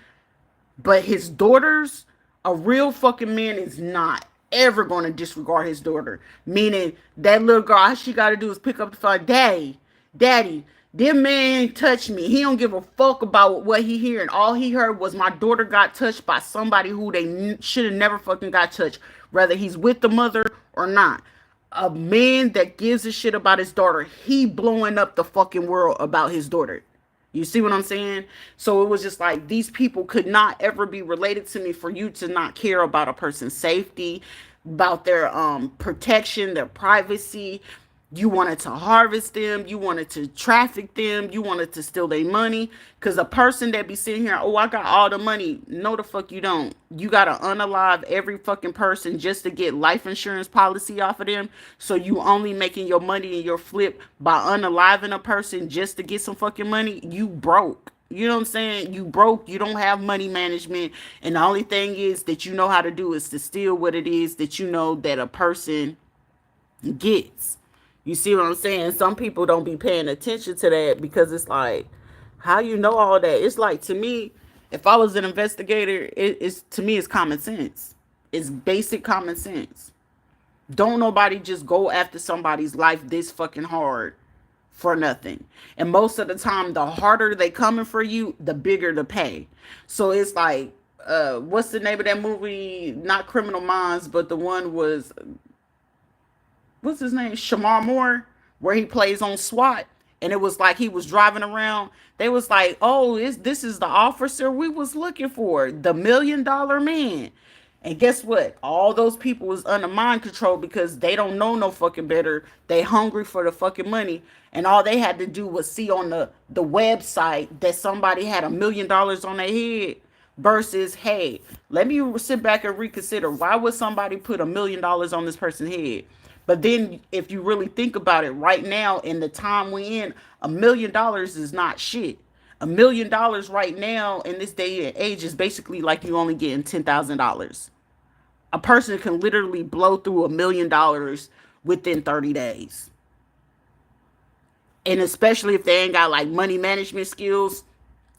but his daughters, a real fucking man is not ever going to disregard his daughter. Meaning that little girl, all she got to do is pick up the phone, daddy, this man touched me. He don't give a fuck about what he hearing. All he heard was my daughter got touched by somebody who they should have never fucking got touched, whether he's with the mother or not. A man that gives a shit about his daughter, he blowing up the fucking world about his daughter. You see what I'm saying? So it was just like, these people could not ever be related to me for you to not care about a person's safety, about their protection, their privacy. You wanted to harvest them. You wanted to traffic them. You wanted to steal their money. Because a person that be sitting here, oh, I got all the money. No, the fuck you don't. You got to unalive every fucking person just to get life insurance policy off of them. So you only making your money in your flip by unaliving a person just to get some fucking money. You broke. You know what I'm saying? You broke. You don't have money management. And the only thing is that you know how to do is to steal what it is that you know that a person gets. You see what I'm saying? Some people don't be paying attention to that, because it's like, how you know all that? It's like, to me, if I was an investigator, it's to me, it's common sense. It's basic common sense. Don't nobody just go after somebody's life this fucking hard for nothing. And most of the time, the harder they coming for you, the bigger the pay. So it's like, what's the name of that movie? Not Criminal Minds, but the one was, what's his name? Shamar Moore, where he plays on SWAT. And it was like he was driving around. They was like, oh, this is the officer we was looking for, the $1 million man. And guess what? All those people was under mind control, because they don't know no fucking better. They hungry for the fucking money. And all they had to do was see on the website that somebody had $1 million on their head, versus, hey, let me sit back and reconsider. Why would somebody put $1 million on this person's head? But then if you really think about it, right now in the time we in, $1 million is not shit. $1 million right now in this day and age is basically like you only getting $10,000. A person can literally blow through $1 million within 30 days. And especially if they ain't got like money management skills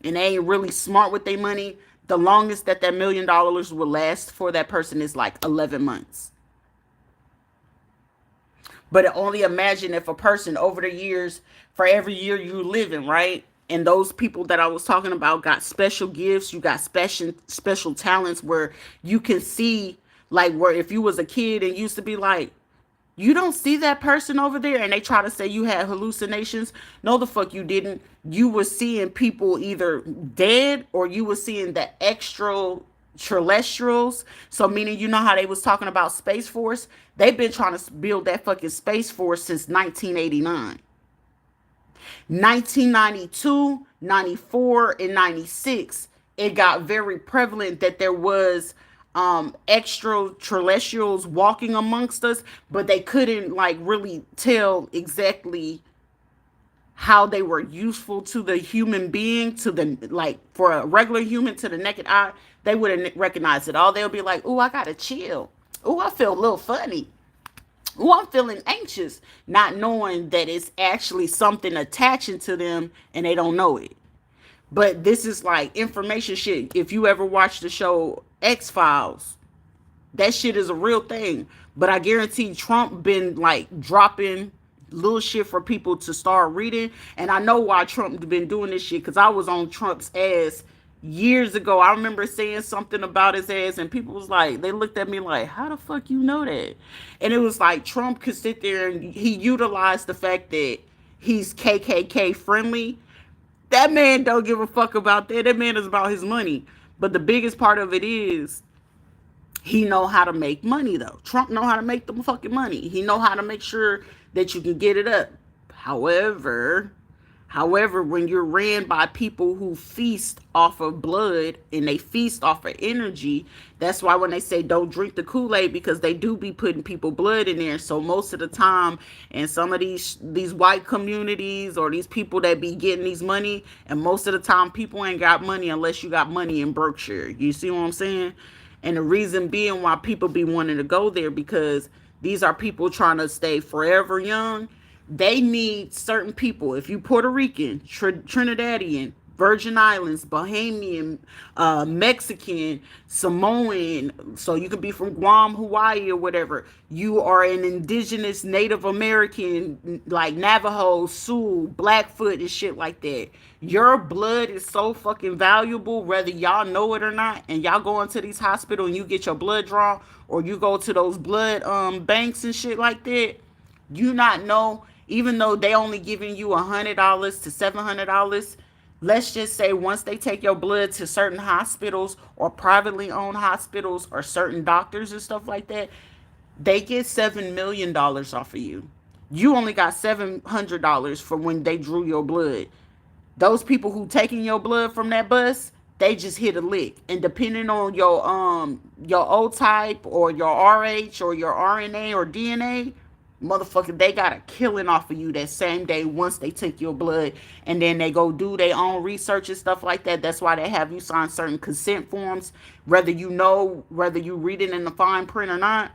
and they ain't really smart with their money, the longest that $1 million will last for that person is like 11 months. But only imagine if a person over the years, for every year you living, right? And those people that I was talking about got special gifts, you got special talents where you can see, like, where if you was a kid and used to be like, You don't see that person over there and they try to say you had hallucinations. No, the fuck you didn't. You were seeing people either dead or you were seeing the extra terrestrials. So meaning, you know how they was talking about Space Force? They've been trying to build that fucking Space Force since 1989. 1992, 94, and 96, it got very prevalent that there was extraterrestrials walking amongst us, but they couldn't like really tell exactly how they were useful to the human being, to the like for a regular human to the naked eye. They wouldn't recognize it. All they'll be like, "Ooh, I gotta chill. Ooh, I feel a little funny. Ooh, I'm feeling anxious," not knowing that it's actually something attaching to them and they don't know it. But this is like information shit. If you ever watch the show X Files, that shit is a real thing. But I guarantee Trump been like dropping little shit for people to start reading. And I know why Trump been doing this shit, because I was on Trump's ass years ago. I remember saying something about his ass and people was like, they looked at me like, how the fuck you know that? And it was like Trump could sit there and he utilized the fact that he's KKK friendly. That man don't give a fuck about that. That man is about his money. But the biggest part of it is he know how to make money though. Trump know how to make the fucking money. He know how to make sure that you can get it up. However, when you're ran by people who feast off of blood and they feast off of energy, that's why when they say don't drink the Kool-Aid, because they do be putting people blood in there. So most of the time, and some of these white communities or these people that be getting these money, and most of the time people ain't got money unless you got money in Berkshire. You see what I'm saying? And the reason being why people be wanting to go there, because these are people trying to stay forever young. They need certain people. If you Puerto Rican, Trinidadian, Virgin Islands, Bahamian, Mexican, Samoan, so you could be from Guam, Hawaii, or whatever. You are an indigenous Native American, like Navajo, Sioux, Blackfoot, and shit like that. Your blood is so fucking valuable, whether y'all know it or not. And y'all go into these hospitals and you get your blood drawn, or you go to those blood banks and shit like that. You not know, even though they only giving you $100 to $700. Let's just say once they take your blood to certain hospitals or privately owned hospitals or certain doctors and stuff like that, they get $7 million off of you. You only got $700 for when they drew your blood. Those people who taking your blood from that bus, they just hit a lick. And depending on your O type or your RH or your RNA or DNA, motherfucker, they got a killing off of you that same day once they take your blood. And then they go do their own research and stuff like that. That's why they have you sign certain consent forms, whether you know, whether you read it in the fine print or not.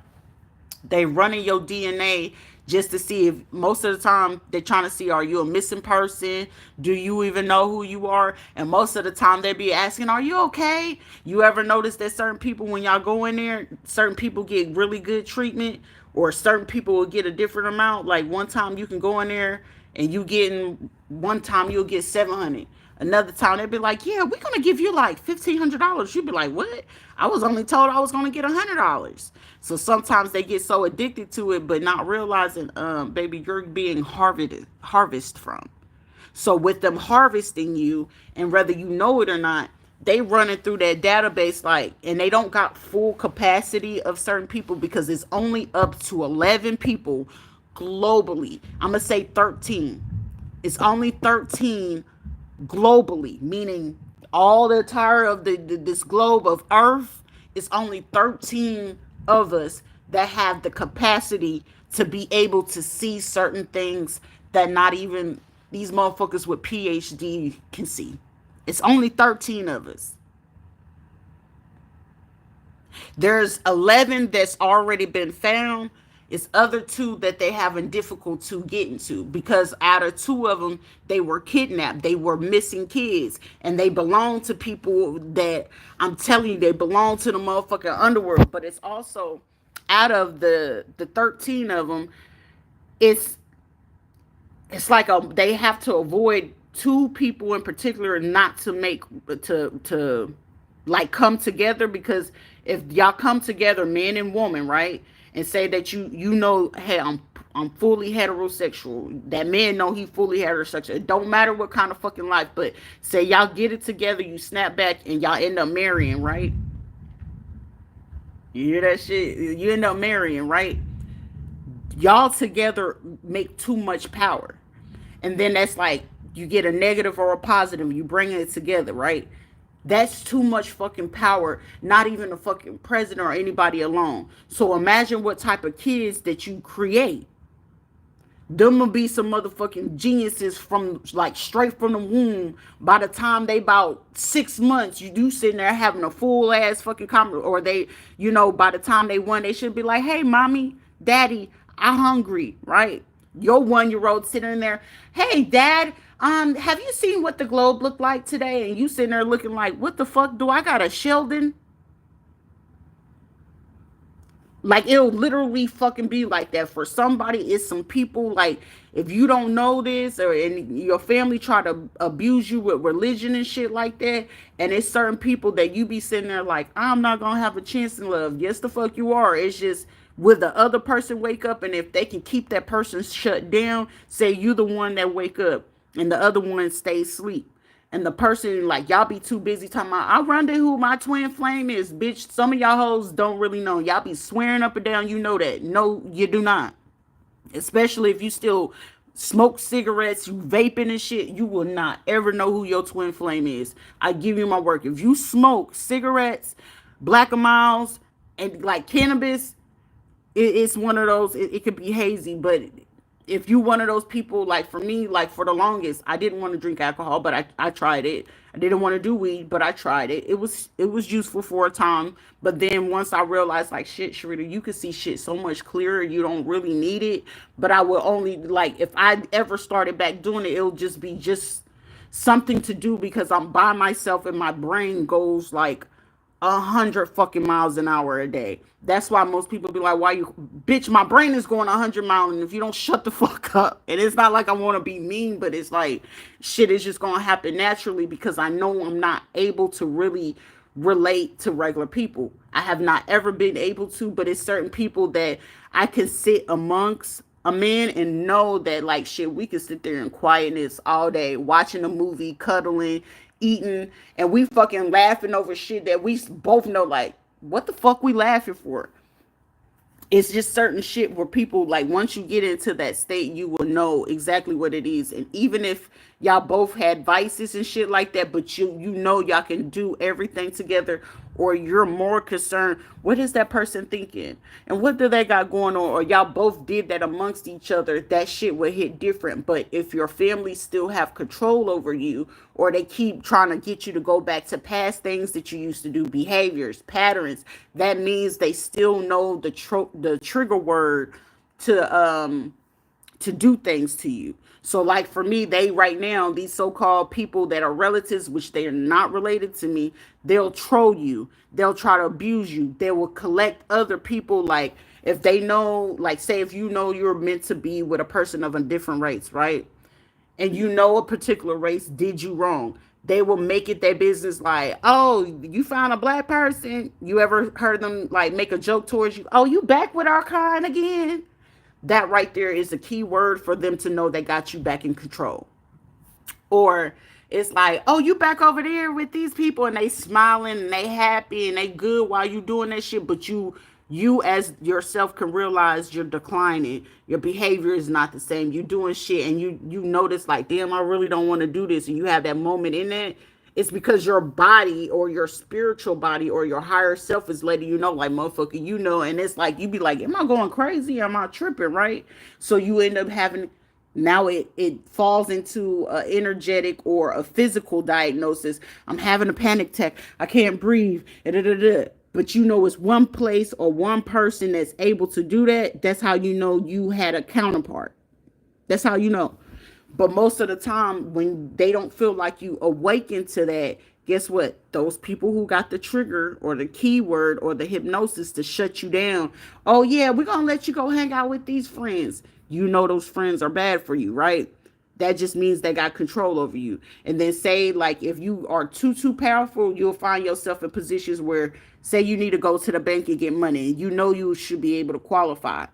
They running your DNA just to see, if most of the time they're trying to see, are you a missing person? Do you even know who you are? And most of the time they be asking, are you okay? You ever notice that certain people, when y'all go in there, certain people get really good treatment, or certain people will get a different amount? Like one time you can go in there and you getting, one time you'll get 700. Another time they'd be like, yeah, we're gonna give you like $1,500. You'd be like, what? I was only told I was gonna get $100. So sometimes they get so addicted to it, but not realizing, baby, you're being harvested from. So with them harvesting you, and whether you know it or not, they running through that database, like, and they don't got full capacity of certain people, because it's only up to 11 people globally. I'm gonna say 13. It's only 13 globally, meaning all the entire of this globe of Earth. It's only 13 of us that have the capacity to be able to see certain things that not even these motherfuckers with PhD can see. It's only 13 of us. There's 11 that's already been found. It's other two that they having difficulty getting to, because out of two of them, they were kidnapped. They were missing kids, and they belong to people that, I'm telling you, they belong to the motherfucking underworld. But it's also, out of the 13 of them, it's like they have to avoid two people in particular not to make to like come together, because if y'all come together, man and woman, right, and say that you know, hey, I'm fully heterosexual. That man know he fully heterosexual. It don't matter what kind of fucking life, but say y'all get it together, you snap back, and y'all end up marrying, right? You hear that shit? You end up marrying, right? Y'all together make too much power. And then that's like you get a negative or a positive, you bring it together, right? That's too much fucking power, not even the fucking president or anybody alone. So imagine what type of kids that you create. Them will be some motherfucking geniuses from like straight from the womb. By the time they about 6 months, you do sitting there having a full ass fucking conversation, or they, by the time they won, they should be like, "Hey, mommy, daddy, I'm hungry," right? Your 1 year old sitting in there, "Hey, dad, have you seen what the globe looked like today?" And you sitting there looking like, "What the fuck? Do I got a Sheldon?" Like it'll literally fucking be like that for somebody. It's some people like if you don't know this or and your family try to abuse you with religion and shit like that, and it's certain people that you be sitting there like, I'm not gonna have a chance in love. Yes, the fuck you are. It's just will the other person wake up, and if they can keep that person shut down, say you the one that wake up and the other one stays asleep. And the person, like, y'all be too busy talking about, I wonder who my twin flame is. Bitch, some of y'all hoes don't really know. Y'all be swearing up and down, you know that. No, you do not. Especially if you still smoke cigarettes, you vaping and shit, you will not ever know who your twin flame is. I give you my work. If you smoke cigarettes, black miles, and like cannabis, it's one of those, it could be hazy, but if you one of those people, like for me, like for the longest, I didn't want to drink alcohol, but I tried it. I didn't want to do weed, but I tried it. It was useful for a time, but then once I realized like shit, Sharita, you can see shit so much clearer. You don't really need it. But I will only like if I ever started back doing it, it'll just be just something to do because I'm by myself and my brain goes like 100 fucking miles an hour a day. That's why most people be like, why you, bitch, my brain is going 100 miles. And if you don't shut the fuck up, and it's not like I want to be mean, but it's like shit is just going to happen naturally because I know I'm not able to really relate to regular people. I have not ever been able to, but it's certain people that I can sit amongst a man and know that like shit, we can sit there in quietness all day, watching a movie, cuddling, eating, and we fucking laughing over shit that we both know like, what the fuck we laughing for? It's just certain shit where people like once you get into that state you will know exactly what it is. And even if y'all both had vices and shit like that, but you know y'all can do everything together, or you're more concerned what is that person thinking and what do they got going on, or y'all both did that amongst each other, that shit will hit different. But if your family still have control over you, or they keep trying to get you to go back to past things that you used to do, behaviors, patterns, that means they still know the trigger word to do things to you. So like for me, they right now, these so-called people that are relatives, which they are not related to me, they'll troll you. They'll try to abuse you. They will collect other people. Like if they know, like say if you know you're meant to be with a person of a different race, right? And you know a particular race did you wrong. They will make it their business like, oh, you found a black person. You ever heard them like make a joke towards you? Oh, you back with our kind again? That right there is a key word for them to know they got you back in control. Or it's like, oh, you back over there with these people and they smiling and they happy and they good while you doing that shit, but you as yourself can realize you're declining. Your behavior is not the same. You doing shit and you notice like, damn, I really don't want to do this. And you have that moment in it. It's because your body or your spiritual body or your higher self is letting you know, like, motherfucker, you know, and it's like, you be like, am I going crazy? Am I tripping, right? So you end up having, now it falls into an energetic or a physical diagnosis. I'm having a panic attack. I can't breathe. But you know it's one place or one person that's able to do that. That's how you know you had a counterpart. That's how you know. But most of the time, when they don't feel like you awaken to that, guess what? Those people who got the trigger or the keyword or the hypnosis to shut you down. Oh, yeah, we're going to let you go hang out with these friends. You know those friends are bad for you, right? That just means they got control over you. And then say, like, if you are too powerful, you'll find yourself in positions where, say you need to go to the bank and get money, and you know you should be able to qualify.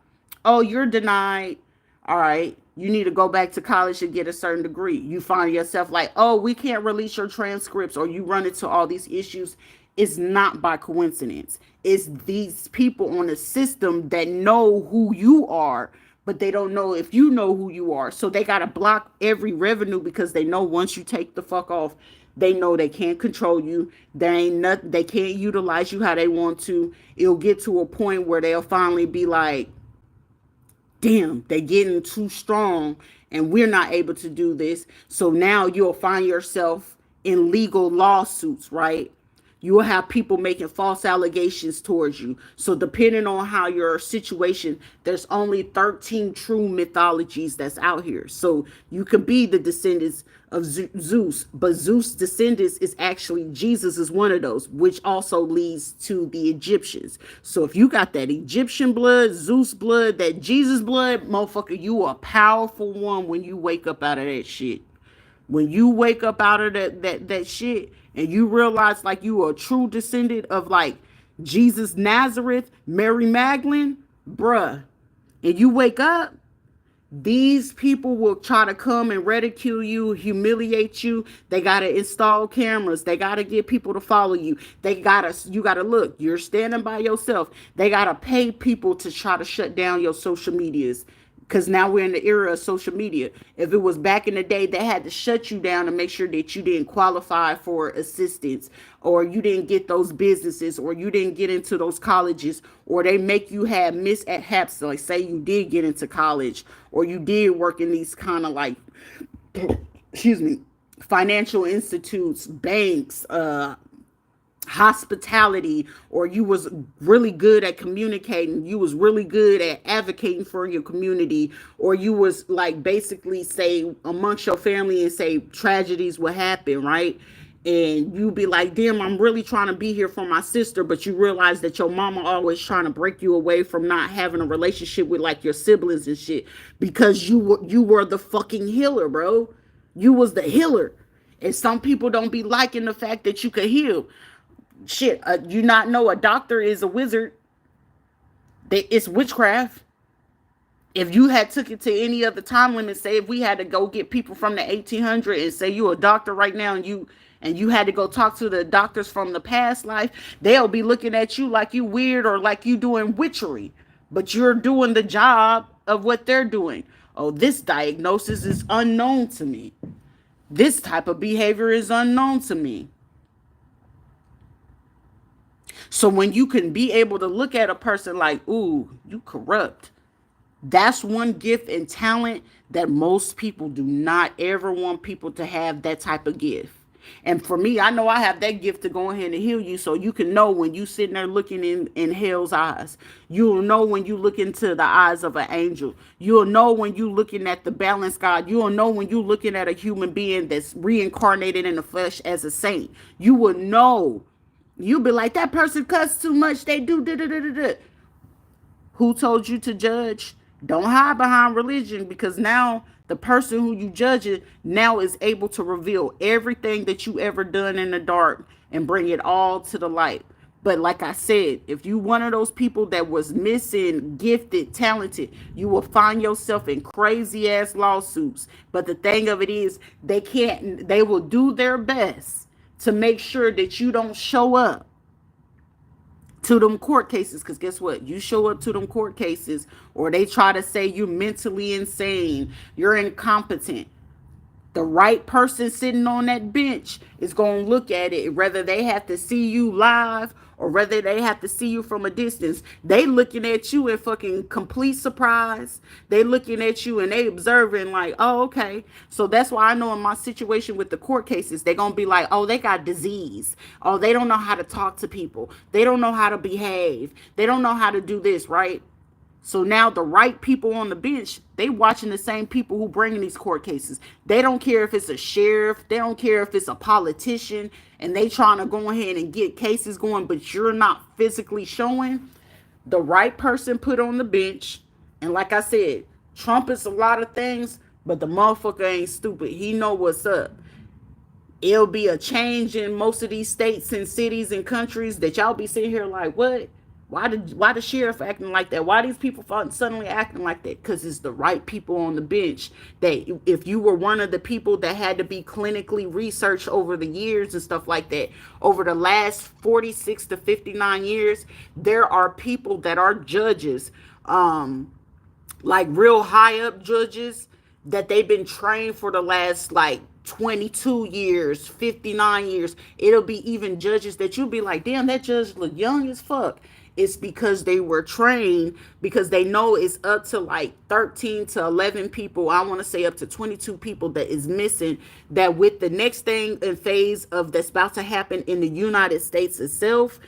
Oh, you're denied. All right, you need to go back to college and get a certain degree. You find yourself like, oh, we can't release your transcripts, or you run into all these issues. It's not by coincidence. It's these people on the system that know who you are, but they don't know if you know who you are. So they got to block every revenue because they know once you take the fuck off, they know they can't control you. There ain't nothing, they can't utilize you how they want to. It'll get to a point where they'll finally be like, damn, they getting too strong and we're not able to do this. So now you'll find yourself in legal lawsuits, right? You will have people making false allegations towards you. So depending on how your situation, there's only 13 true mythologies that's out here. So you could be the descendants of Zeus, but Zeus' descendants is actually, Jesus is one of those, which also leads to the Egyptians. So if you got that Egyptian blood, Zeus blood, that Jesus blood, motherfucker, you a powerful one when you wake up out of that shit. When you wake up out of that shit and you realize like you are a true descendant of like Jesus Nazareth, Mary Magdalene, bruh, and you wake up, these people will try to come and ridicule you, humiliate you. They got to install cameras. They got to get people to follow you. You got to look, you're standing by yourself. They got to pay people to try to shut down your social medias. Because now we're in the era of social media. If it was back in the day, they had to shut you down to make sure that you didn't qualify for assistance, or you didn't get those businesses, or you didn't get into those colleges, or they make you have mishaps. Like say you did get into college, or you did work in these kind of like, excuse me, financial institutes, banks, hospitality, or you was really good at communicating, you was really good at advocating for your community, or you was like basically say amongst your family and say tragedies will happen, right? And you be like, damn, I'm really trying to be here for my sister, but you realize that your mama always trying to break you away from not having a relationship with like your siblings and shit, because you were the fucking healer, bro. You was the healer. And some people don't be liking the fact that you could heal. Shit, you not know a doctor is a wizard. It's witchcraft. If you had took it to any other time limit, say if we had to go get people from the 1800s and say you a doctor right now, and you had to go talk to the doctors from the past life, they'll be looking at you like you weird or like you doing witchery, but you're doing the job of what they're doing. Oh, this diagnosis is unknown to me. This type of behavior is unknown to me. So when you can be able to look at a person like, ooh, you corrupt, that's one gift and talent that most people do not ever want people to have, that type of gift. And for me, I know I have that gift to go ahead and heal you, so you can know when you sitting there looking in hell's eyes. You'll know when you look into the eyes of an angel. You'll know when you looking at the balanced God. You'll know when you looking at a human being that's reincarnated in the flesh as a saint. You will know. You'll be like, that person cuss too much. They do da da da da da. Who told you to judge? Don't hide behind religion, because now the person who you judging now is able to reveal everything that you ever done in the dark and bring it all to the light. But like I said, if you one of those people that was missing, gifted, talented, you will find yourself in crazy ass lawsuits. But the thing of it is, they will do their best to make sure that you don't show up to them court cases, because guess what? You show up to them court cases, or they try to say you're mentally insane, you're incompetent. The right person sitting on that bench is going to look at it, whether they have to see you live or whether they have to see you from a distance. They looking at you in fucking complete surprise. They looking at you and they observing like, oh, okay. So that's why I know in my situation with the court cases, they're going to be like, oh, they got disease. Oh, they don't know how to talk to people. They don't know how to behave. They don't know how to do this, right? So now the right people on the bench, they watching the same people who bring in these court cases. They don't care if it's a sheriff. They don't care if it's a politician. And they trying to go ahead and get cases going, but you're not physically showing. The right person put on the bench. And like I said, Trump is a lot of things, But the motherfucker ain't stupid. He know what's up. It'll be a change in most of these states and cities and countries that y'all be sitting here like, what? Why the sheriff acting like that? Why these people suddenly acting like that? Because it's the right people on the bench. That if you were one of the people that had to be clinically researched over the years and stuff like that, over the last 46 to 59 years, there are people that are judges, like real high up judges that they've been trained for the last like 22 years, 59 years. It'll be even judges that you'll be like, damn, that judge look young as fuck. It's because they were trained, because they know it's up to like 13 to 11 people. I want to say up to 22 people that is missing, that with the next thing and phase of that's about to happen in the United States itself,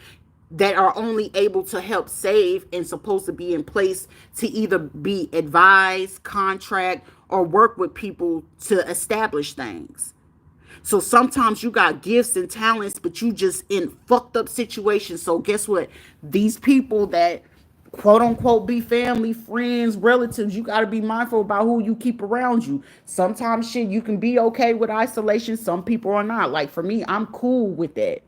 that are only able to help save and supposed to be in place to either be advised, contract, or work with people to establish things. So sometimes you got gifts and talents, but you just in fucked up situations. So guess what? These people that quote unquote be family, friends, relatives, you got to be mindful about who you keep around you. Sometimes shit, you can be okay with isolation. Some people are not. Like for me, I'm cool with that.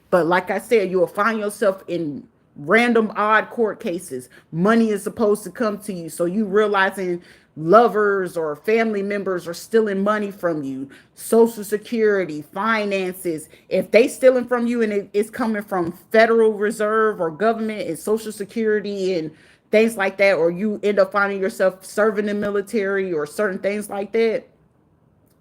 But like I said, you'll find yourself in random odd court cases. Money is supposed to come to you. So you realizing lovers or family members are stealing money from you, social security, finances. If they stealing from you and it's coming from Federal Reserve or government and social security and things like that, or you end up finding yourself serving the military or certain things like that,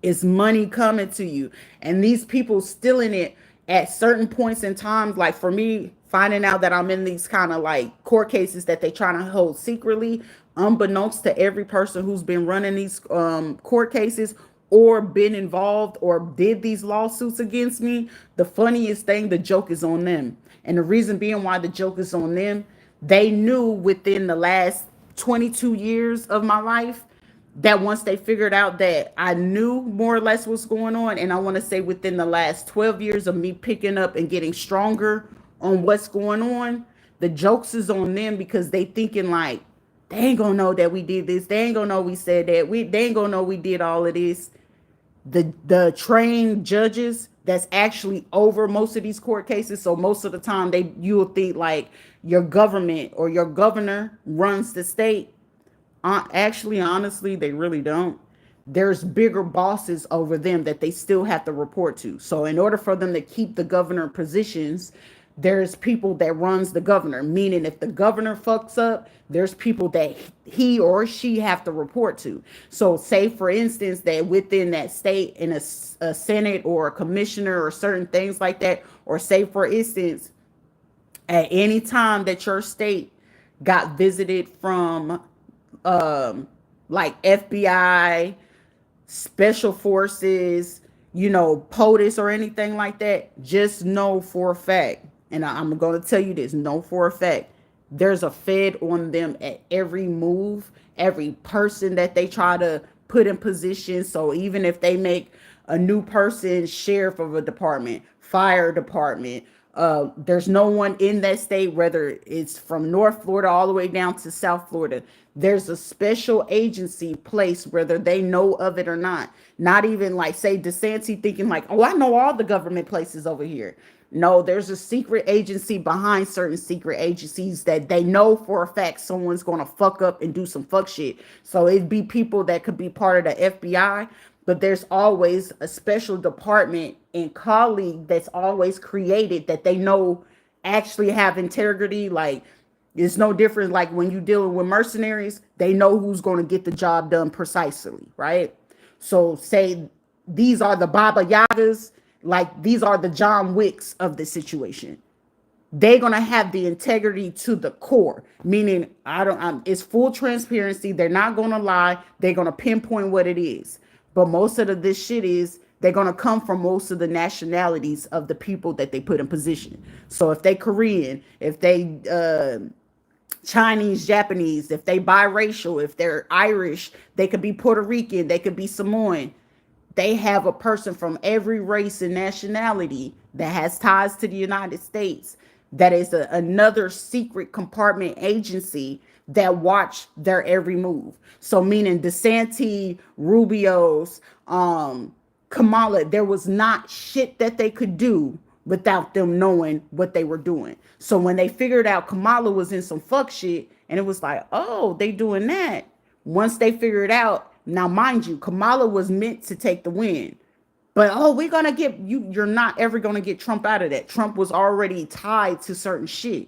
it's money coming to you. And these people stealing it at certain points in times. Like for me, finding out that I'm in these kind of like court cases that they trying to hold secretly, unbeknownst to every person who's been running these court cases or been involved or did these lawsuits against me. The funniest thing, the joke is on them. And the reason being why the joke is on them, they knew within the last 22 years of my life that once they figured out that I knew more or less what's going on, and I want to say within the last 12 years of me picking up and getting stronger on what's going on, the jokes is on them because they thinking like, they ain't gonna know that we did this. They ain't gonna know we said that. They ain't gonna know we did all of this. The trained judges that's actually over most of these court cases. So most of the time you'll think like your government or your governor runs the state. Actually, honestly, they really don't. There's bigger bosses over them that they still have to report to. So in order for them to keep the governor positions, there's people that runs the governor, meaning if the governor fucks up, there's people that he or she have to report to. So say for instance that within that state in a senate or a commissioner or certain things like that, or say for instance at any time that your state got visited from um like FBI, special forces, POTUS or anything like that, just know for a fact, and I'm going to tell you this, know for a fact, there's a Fed on them at every move, every person that they try to put in position. So even if they make a new person sheriff of a department, fire department, there's no one in that state, whether it's from North Florida all the way down to South Florida. There's a special agency place, whether they know of it or not. Not even like, say, DeSantis thinking like, oh, I know all the government places over here. No, there's a secret agency behind certain secret agencies that they know for a fact someone's going to fuck up and do some fuck shit. So it'd be people that could be part of the FBI, but there's always a special department and colleague that's always created that they know actually have integrity. Like it's no different. Like when you dealing with mercenaries, they know who's going to get the job done precisely, right? So say these are the Baba Yagas, like these are the John Wicks of the situation. They're gonna have the integrity to the core, meaning it's full transparency. They're not gonna lie. They're gonna pinpoint what it is. But most of this shit is they're gonna come from most of the nationalities of the people that they put in position. So if they Korean, if they Chinese, Japanese, if they biracial, if they're Irish, they could be Puerto Rican, they could be Samoan. They have a person from every race and nationality that has ties to the United States that is another secret compartment agency that watch their every move. So meaning DeSantis, Rubio's, Kamala, there was not shit that they could do without them knowing what they were doing. So when they figured out Kamala was in some fuck shit, and it was like, oh, they doing that. Once they figured out, now mind you, Kamala was meant to take the win. But oh, we're gonna get you. You're not ever gonna get Trump out of that. Trump was already tied to certain shit.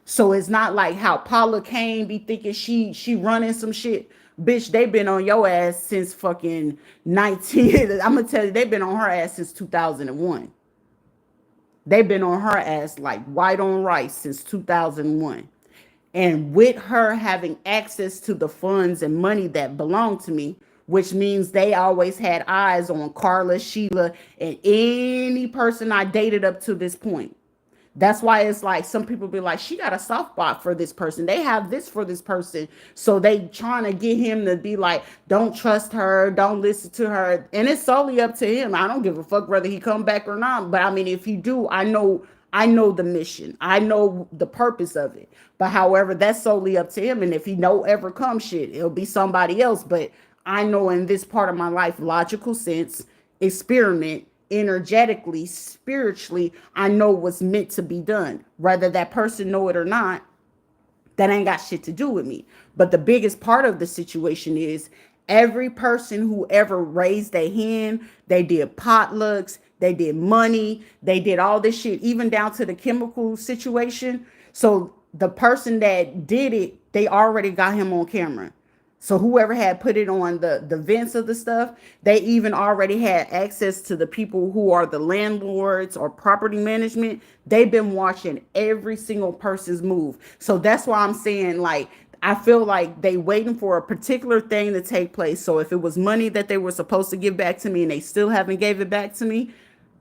So it's not like how Paula Kane be thinking she running some shit. Bitch, they been on your ass since fucking 19. I'm gonna tell you, they been on her ass since 2001. They've been on her ass like white on rice since 2001. And with her having access to the funds and money that belong to me, which means they always had eyes on Carla, Sheila, and any person I dated up to this point. That's why it's like some people be like, she got a soft spot for this person. They have this for this person. So they trying to get him to be like, don't trust her, don't listen to her. And it's solely up to him. I don't give a fuck whether he come back or not. But I mean, if he do, I know the mission. I know the purpose of it. But however, that's solely up to him. And if he no ever come shit, it'll be somebody else. But I know in this part of my life, logical sense, experiment, energetically, spiritually, I know what's meant to be done. Whether that person know it or not, that ain't got shit to do with me. But the biggest part of the situation is every person who ever raised their hand, they did potlucks, they did money, they did all this shit, even down to the chemical situation. So the person that did it, they already got him on camera. So whoever had put it on the vents of the stuff, they even already had access to the people who are the landlords or property management. They've been watching every single person's move. So that's why I'm saying, like, I feel like they waiting for a particular thing to take place. So if it was money that they were supposed to give back to me and they still haven't gave it back to me,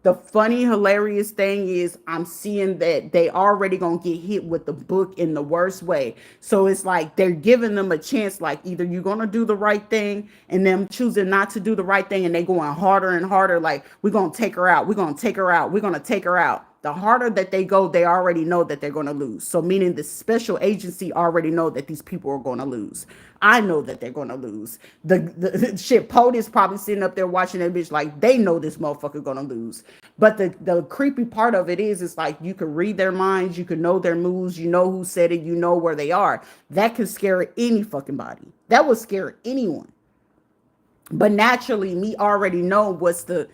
the funny, hilarious thing is I'm seeing that they already gonna get hit with the book in the worst way. So it's like they're giving them a chance, like either you're gonna do the right thing and them choosing not to do the right thing and they going harder and harder, like we're gonna take her out, we're gonna take her out, we're gonna take her out. The harder that they go, they already know that they're going to lose. So meaning the special agency already know that these people are going to lose. I know that they're going to lose. The shit, POTUS probably sitting up there watching that bitch like they know this motherfucker going to lose. But the creepy part of it is, it's like you can read their minds, you can know their moves, you know who said it, you know where they are. That can scare any fucking body. That would scare anyone. But naturally, me already know what's the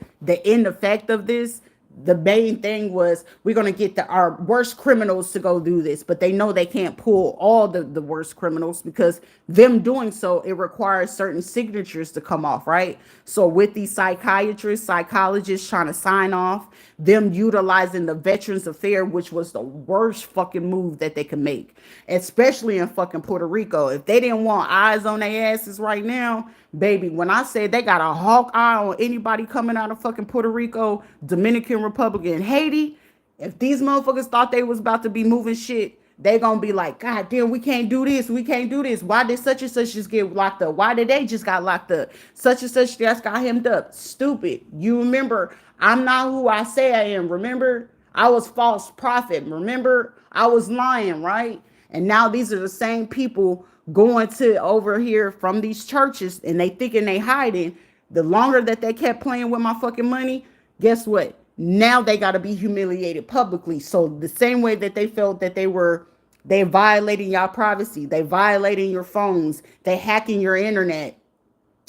end effect of this. The main thing was we're going to get our worst criminals to go do this, but they know they can't pull all the worst criminals because them doing so, it requires certain signatures to come off, right? So with these psychiatrists, psychologists trying to sign off, them utilizing the Veterans Affairs, which was the worst fucking move that they could make, especially in fucking Puerto Rico. If they didn't want eyes on their asses right now, baby, when I say they got a hawk eye on anybody coming out of fucking Puerto Rico, Dominican Republic, and Haiti, if these motherfuckers thought they was about to be moving shit, they gonna be like, God damn, we can't do this. We can't do this. Why did such and such just get locked up? Why did they just got locked up? Such and such just got hemmed up. Stupid. You remember, I'm not who I say I am. Remember, I was false prophet. Remember, I was lying, right? And now these are the same people going to over here from these churches and they thinking they hiding. The longer that they kept playing with my fucking money, guess what? Now they got to be humiliated publicly. So the same way that they felt that they violating y'all privacy, they violating your phones, they hacking your internet,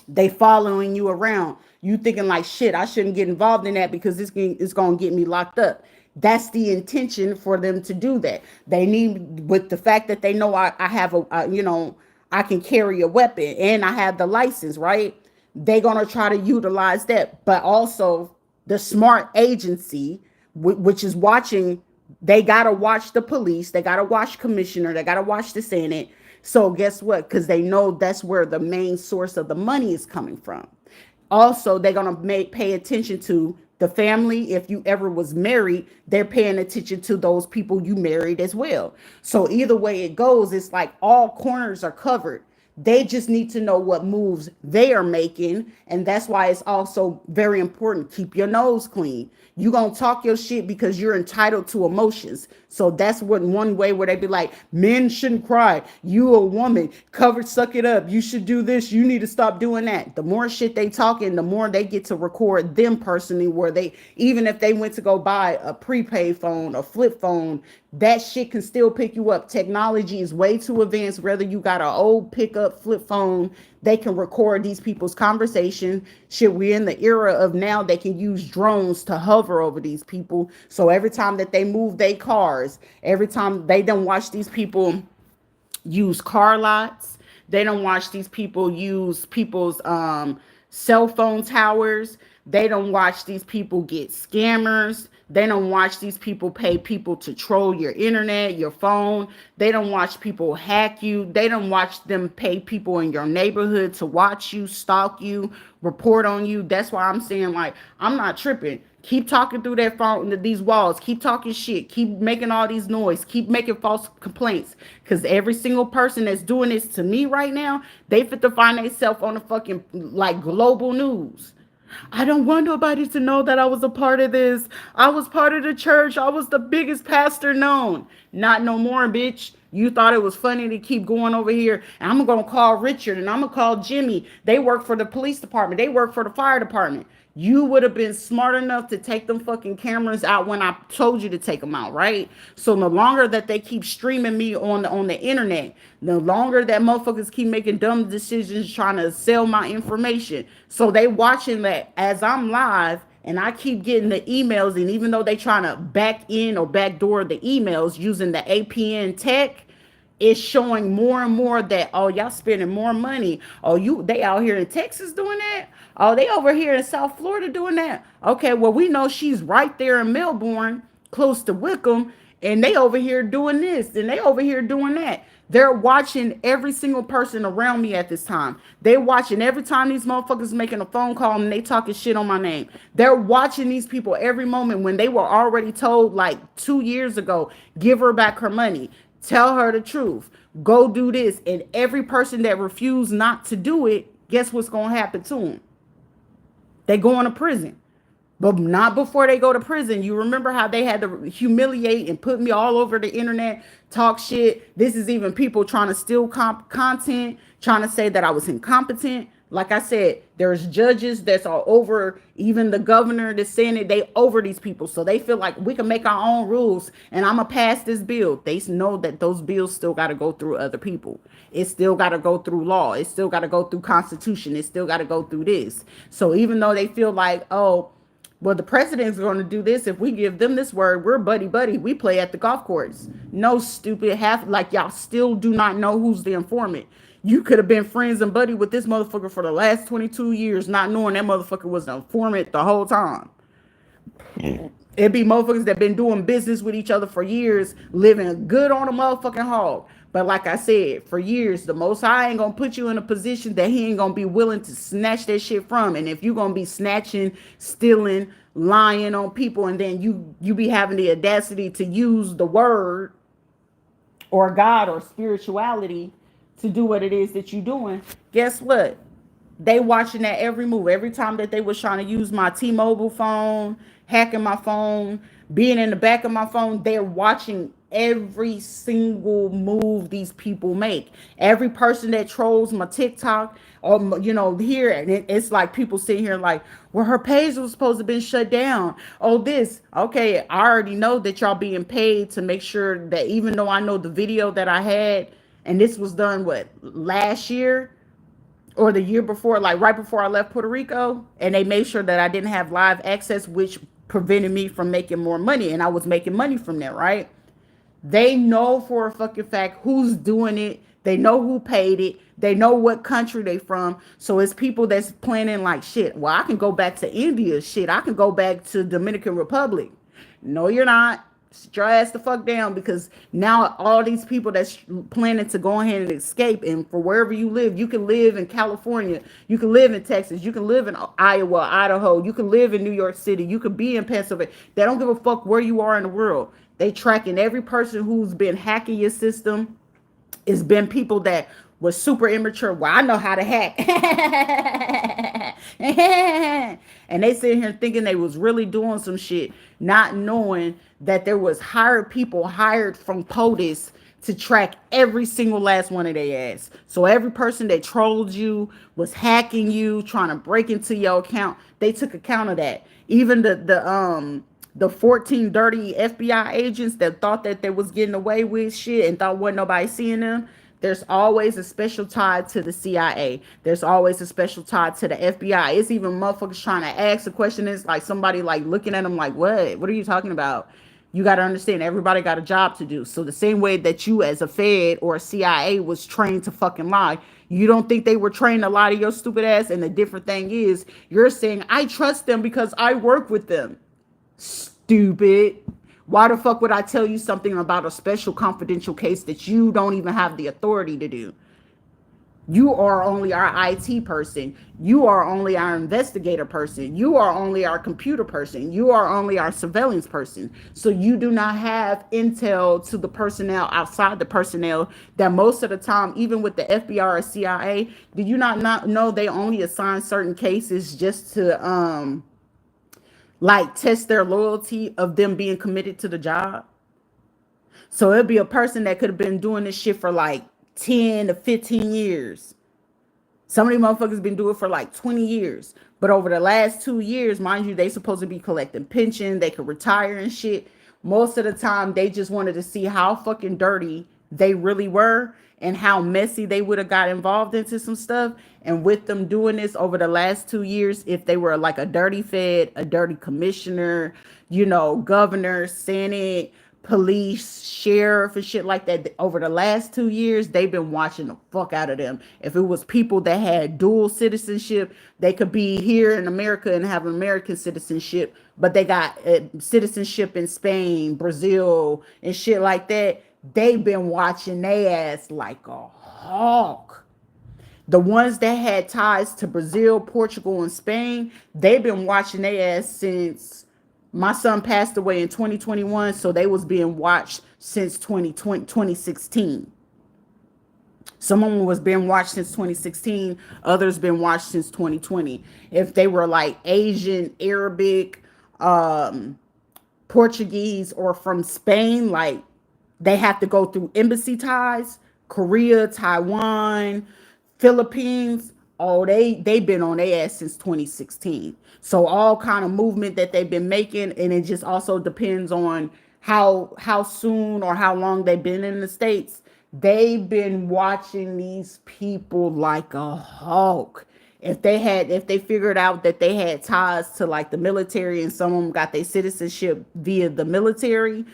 they following you around. You thinking like, shit, I shouldn't get involved in that because this is going to get me locked up. That's the intention for them to do that. They need, with the fact that they know I have I can carry a weapon and I have the license, right? They're going to try to utilize that. But also the smart agency, which is watching, they got to watch the police. They got to watch commissioner. They got to watch the Senate. So guess what? Because they know that's where the main source of the money is coming from. Also, they're going to pay attention to the family. If you ever was married, they're paying attention to those people you married as well. So either way it goes, it's like all corners are covered. They just need to know what moves they are making. And that's why it's also very important. Keep your nose clean. You gonna talk your shit because you're entitled to emotions. So that's what one way where they be like, men shouldn't cry. You a woman, cover, suck it up. You should do this. You need to stop doing that. The more shit they talking, the more they get to record them personally. Where they, even if they went to go buy a prepaid phone, a flip phone, that shit can still pick you up. Technology is way too advanced. Whether you got an old pickup flip phone, they can record these people's conversation. Shit, we're in the era of now they can use drones to hover over these people. So every time that they move their cars, every time they don't watch these people use car lots. They don't watch these people use people's cell phone towers. They don't watch these people get scammers. They don't watch these people pay people to troll your internet, your phone. They don't watch people hack you. They don't watch them pay people in your neighborhood to watch you, stalk you, report on you. That's why I'm saying, like, I'm not tripping. Keep talking through that phone, these walls. Keep talking shit. Keep making all these noise. Keep making false complaints. Because every single person that's doing this to me right now, they fit to find themselves on the fucking, like, global news. I don't want nobody to know that I was a part of this. I was part of the church. I was the biggest pastor known. Not no more, bitch. You thought it was funny to keep going over here. And I'm going to call Richard and I'm going to call Jimmy. They work for the police department. They work for the fire department. You would have been smart enough to take them fucking cameras out when I told you to take them out, right? So the longer that they keep streaming me on the internet, the longer that motherfuckers keep making dumb decisions trying to sell my information. So they watching that as I'm live and I keep getting the emails, and even though they trying to back in or backdoor the emails using the APN tech, it's showing more and more that, oh, y'all spending more money. Oh, they out here in Texas doing that. Oh, they over here in South Florida doing that. Okay, well, we know she's right there in Melbourne, close to Wickham, and they over here doing this and they over here doing that. They're watching every single person around me at this time. They're watching every time these motherfuckers making a phone call and they talking shit on my name. They're watching these people every moment when they were already told like 2 years ago, give her back her money. Tell her the truth. Go do this. And every person that refused not to do it, guess what's going to happen to them? They going to prison. But not before they go to prison. You remember how they had to humiliate and put me all over the internet, talk shit. This is even people trying to steal content, trying to say that I was incompetent. Like I said, there's judges that's all over, even the governor, the Senate, they over these people. So they feel like we can make our own rules and I'm going to pass this bill. They know that those bills still got to go through other people. It still got to go through law. It still got to go through constitution. It still got to go through this. So even though they feel like, oh, well, the president's going to do this. If we give them this word, we're buddy buddy. We play at the golf course. No, stupid. Half like y'all still do not know who's the informant. You could have been friends and buddy with this motherfucker for the last 22 years, not knowing that motherfucker was an informant the whole time. It'd be motherfuckers that been doing business with each other for years, living good on a motherfucking hog. But like I said, for years, the Most High ain't gonna put you in a position that he ain't gonna be willing to snatch that shit from. And if you gonna be snatching, stealing, lying on people, and then you be having the audacity to use the word or God or spirituality to do what it is that you're doing, guess what? They watching that every move. Every time that they was trying to use my T-Mobile phone, hacking my phone, being in the back of my phone, they're watching every single move these people make. Every person that trolls my TikTok or, here, and it's like people sitting here like, well, her page was supposed to be shut down. Oh, this. Okay, I already know that y'all being paid to make sure that, even though I know the video that I had, and this was done, last year? Or the year before, like right before I left Puerto Rico, and they made sure that I didn't have live access, which prevented me from making more money, and I was making money from that, right? They know for a fucking fact who's doing it. They know who paid it. They know what country they from. So it's people that's planning like, shit, well, I can go back to India. Shit, I can go back to Dominican Republic. No, you're not. Sit your ass the fuck down, because now all these people that's planning to go ahead and escape, and for wherever you live, you can live in California, you can live in Texas, you can live in Iowa, Idaho, you can live in New York City, you can be in Pennsylvania. They don't give a fuck where you are in the world. They tracking every person who's been hacking your system, It's been people that was super immature. Well, I know how to hack. And they sitting here thinking they was really doing some shit, not knowing that there was hired people hired from POTUS to track every single last one of their ass. So every person that trolled you, was hacking you, trying to break into your account, they took account of that. Even the 14 dirty FBI agents that thought that they was getting away with shit and thought wasn't nobody seeing them. There's always a special tie to the CIA. There's always a special tie to the FBI. It's even motherfuckers trying to ask a question. It's like somebody like looking at them like, what? What are you talking about? You got to understand, everybody got a job to do. So the same way that you as a Fed or a CIA was trained to fucking lie, you don't think they were trained to lie to your stupid ass? And the different thing is, you're saying, I trust them because I work with them. Stupid. Why the fuck would I tell you something about a special confidential case that you don't even have the authority to do? You are only our IT person. You are only our investigator person. You are only our computer person. You are only our surveillance person. So you do not have intel to the personnel outside the personnel that most of the time, even with the FBI or CIA, do you not know they only assign certain cases just to like test their loyalty of them being committed to the job? So it'd be a person that could have been doing this shit for like 10 to 15 years. Some of these motherfuckers been doing it for like 20 years. But over the last 2 years, mind you, they supposed to be collecting pension. They could retire and shit. Most of the time, they just wanted to see how fucking dirty they really were and how messy they would have got involved into some stuff. And with them doing this over the last 2 years, if they were like a dirty Fed, a dirty commissioner, governor, Senate, police, sheriff, and shit like that, over the last 2 years, they've been watching the fuck out of them. If it was people that had dual citizenship, they could be here in America and have American citizenship, but they got citizenship in Spain, Brazil, and shit like that. They've been watching their ass like a hawk. The ones that had ties to Brazil, Portugal, and Spain, they've been watching their ass since my son passed away in 2021, so they was being watched since 2016. Some of them was being watched since 2016. Others been watched since 2020. If they were like Asian, Arabic, Portuguese, or from Spain, like they have to go through embassy ties. Korea, Taiwan, Philippines, they've been on their ass since 2016. So all kind of movement that they've been making, and it just also depends on how soon or how long they've been in the States. They've been watching these people like a hawk. If they figured out that they had ties to like the military and some of them got their citizenship via the military,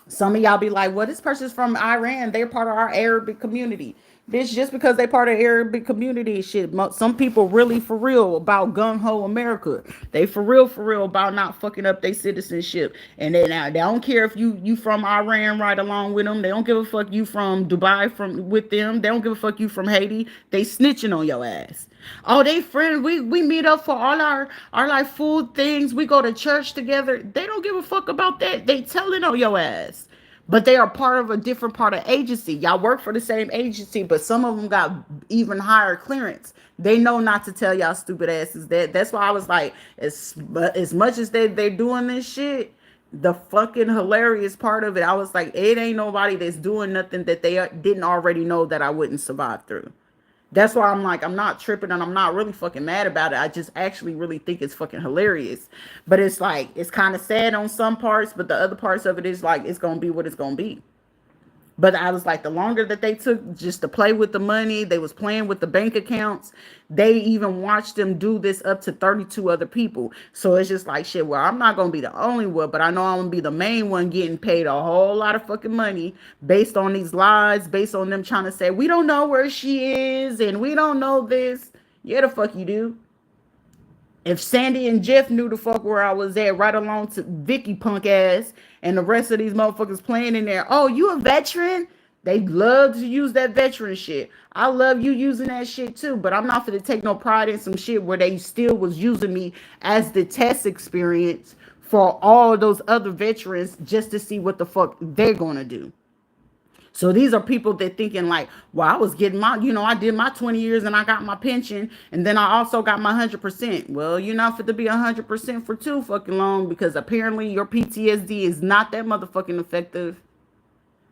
some of y'all be like, well, this person's from Iran. They're part of our Arabic community. Bitch, just because they part of the Arabic community, shit. Some people really for real about gung-ho America. They for real about not fucking up their citizenship. And they don't care if you from Iran right along with them. They don't give a fuck you from Dubai with them. They don't give a fuck you from Haiti. They snitching on your ass. Oh, they friends. We meet up for all our like food things. We go to church together. They don't give a fuck about that. They telling on your ass. But they are part of a different part of agency. Y'all work for the same agency, but some of them got even higher clearance. They know not to tell y'all stupid asses that. That's why I was like, as much as they're doing this shit, the fucking hilarious part of it, I was like, it ain't nobody that's doing nothing that they didn't already know that I wouldn't survive through. That's why I'm like, I'm not tripping and I'm not really fucking mad about it. I just actually really think it's fucking hilarious. But it's like, it's kind of sad on some parts, but the other parts of it is like, it's going to be what it's going to be. But I was like, the longer that they took just to play with the money, they was playing with the bank accounts. They even watched them do this up to 32 other people. So it's just like, shit, well, I'm not going to be the only one, but I know I'm going to be the main one getting paid a whole lot of fucking money based on these lies, based on them trying to say, we don't know where she is and we don't know this. Yeah, the fuck you do. If Sandy and Jeff knew the fuck where I was at, right along to Vicky punk ass and the rest of these motherfuckers playing in there. Oh, you a veteran? They love to use that veteran shit. I love you using that shit too, but I'm not going to take no pride in some shit where they still was using me as the test experience for all those other veterans just to see what the fuck they're going to do. So these are people that thinking like, well, I was getting my, I did my 20 years and I got my pension and then I also got my 100%. Well, you're not fit to be 100% for too fucking long because apparently your PTSD is not that motherfucking effective.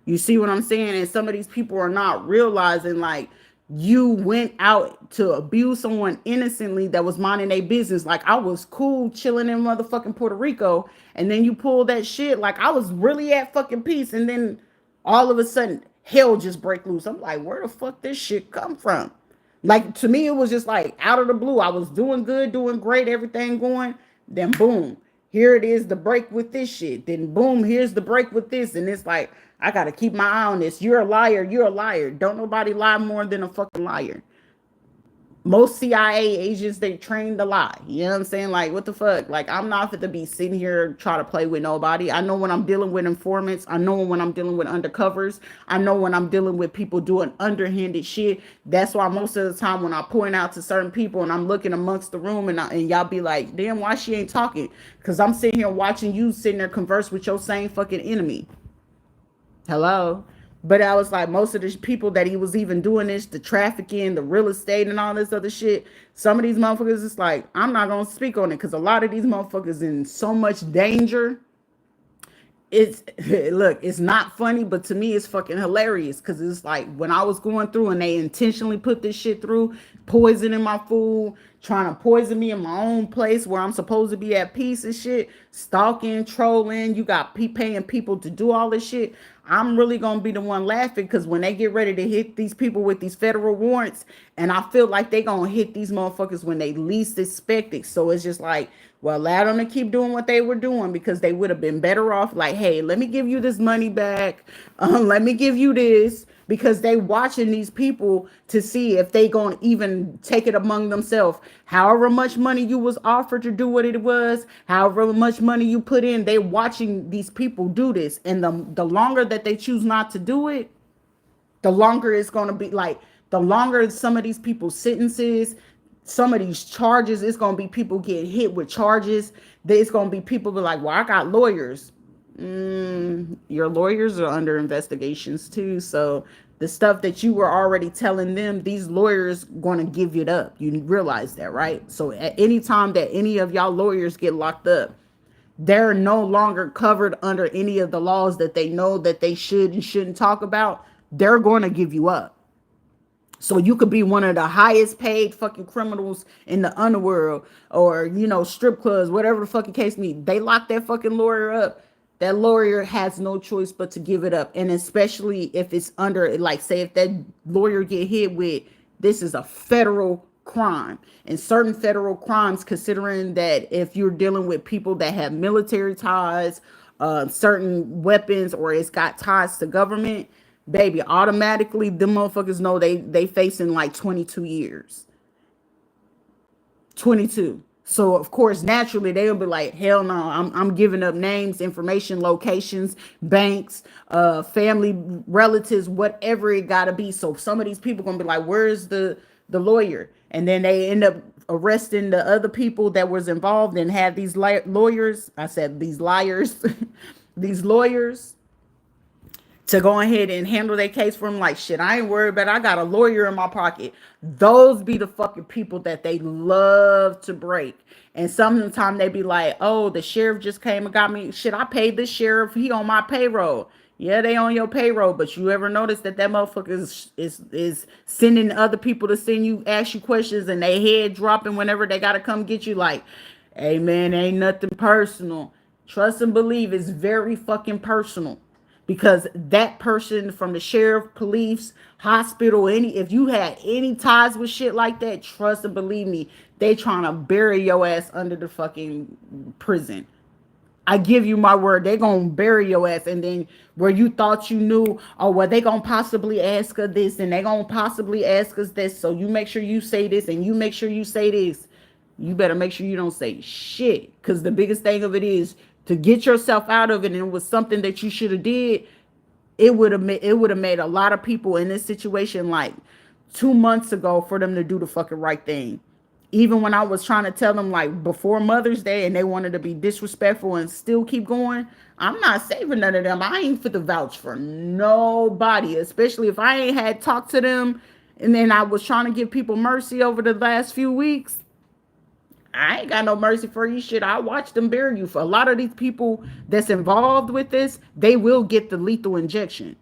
You see what I'm saying? And some of these people are not realizing like you went out to abuse someone innocently that was minding their business. Like I was cool chilling in motherfucking Puerto Rico, and then you pull that shit. Like I was really at fucking peace, and then all of a sudden hell just break loose. I'm like, where the fuck this shit come from? Like to me, it was just like out of the blue. I was doing good, doing great, everything going. Then boom, here it is, the break with this shit. Then boom, here's the break with this, and it's like I gotta keep my eye on this. You're a liar. You're a liar. Don't nobody lie more than a fucking liar. Most CIA agents, they trained to lie. You know what I'm saying? Like, what the fuck? Like, I'm not fit to be sitting here trying to play with nobody. I know when I'm dealing with informants. I know when I'm dealing with undercovers. I know when I'm dealing with people doing underhanded shit. That's why most of the time when I point out to certain people and I'm looking amongst the room and y'all be like, damn, why she ain't talking? Because I'm sitting here watching you sitting there converse with your same fucking enemy. Hello. But I was like, most of the people that he was even doing this, the trafficking, the real estate, and all this other shit, some of these motherfuckers, it's like, I'm not going to speak on it because a lot of these motherfuckers in so much danger. It's look, it's not funny, but to me, it's fucking hilarious because it's like when I was going through and they intentionally put this shit through, poisoning my food, trying to poison me in my own place where I'm supposed to be at peace and shit, stalking, trolling. You got paying people to do all this shit. I'm really gonna be the one laughing because when they get ready to hit these people with these federal warrants, and I feel like they gonna hit these motherfuckers when they least expect it. So it's just like, well, allow them to keep doing what they were doing because they would have been better off. Like, hey, let me give you this money back. Let me give you this because they watching these people to see if they gonna even take it among themselves. However much money you was offered to do what it was, however much money you put in, they watching these people do this. And the longer that they choose not to do it, the longer it's gonna be like the longer some of these people's sentences, some of these charges, it's gonna be people getting hit with charges. There's gonna be people be like, well, I got lawyers. Your lawyers are under investigations too. So the stuff that you were already telling them, these lawyers gonna give it up. You realize that, right? So at any time that any of y'all lawyers get locked up, they're no longer covered under any of the laws that they know that they should and shouldn't talk about. They're going to give you up. So you could be one of the highest paid fucking criminals in the underworld or, strip clubs, whatever the fucking case may be. They lock that fucking lawyer up. That lawyer has no choice but to give it up. And especially if it's under, like, say if that lawyer get hit with, this is a federal crime. And certain federal crimes, considering that if you're dealing with people that have military ties, certain weapons, or it's got ties to government, baby, automatically the motherfuckers know they facing like 22 years. 22. So of course, naturally they'll be like, hell no, I'm giving up names, information, locations, banks, family, relatives, whatever it gotta be. So some of these people gonna be like, where's the lawyer? And then they end up arresting the other people that was involved and have these lawyers. I said these liars, these lawyers to go ahead and handle their case for them. Like, shit, I ain't worried about it. I got a lawyer in my pocket. Those be the fucking people that they love to break. And sometimes they be like, oh, the sheriff just came and got me. Shit, I paid this sheriff. He on my payroll. Yeah, they on your payroll, but you ever notice that motherfucker is sending other people to ask you questions, and they head dropping whenever they gotta come get you? Like, hey man, ain't nothing personal. Trust and believe it's very fucking personal. Because that person from the sheriff, police, hospital, if you had any ties with shit like that, trust and believe me, they trying to bury your ass under the fucking prison. I give you my word, they gonna bury your ass. And then where you thought you knew, oh well, they gonna possibly ask us this and they gonna possibly ask us this. So you make sure you say this and you make sure you say this. You better make sure you don't say shit. Because the biggest thing of it is to get yourself out of it, and it was something that you should have did. It would have made a lot of people in this situation like 2 months ago for them to do the fucking right thing. Even when I was trying to tell them like before Mother's Day and they wanted to be disrespectful and still keep going, I'm not saving none of them. I ain't fit to vouch for nobody, especially if I ain't had talked to them and then I was trying to give people mercy over the last few weeks. I ain't got no mercy for you. Shit, I watched them bury you. For a lot of these people that's involved with this, they will get the lethal injection.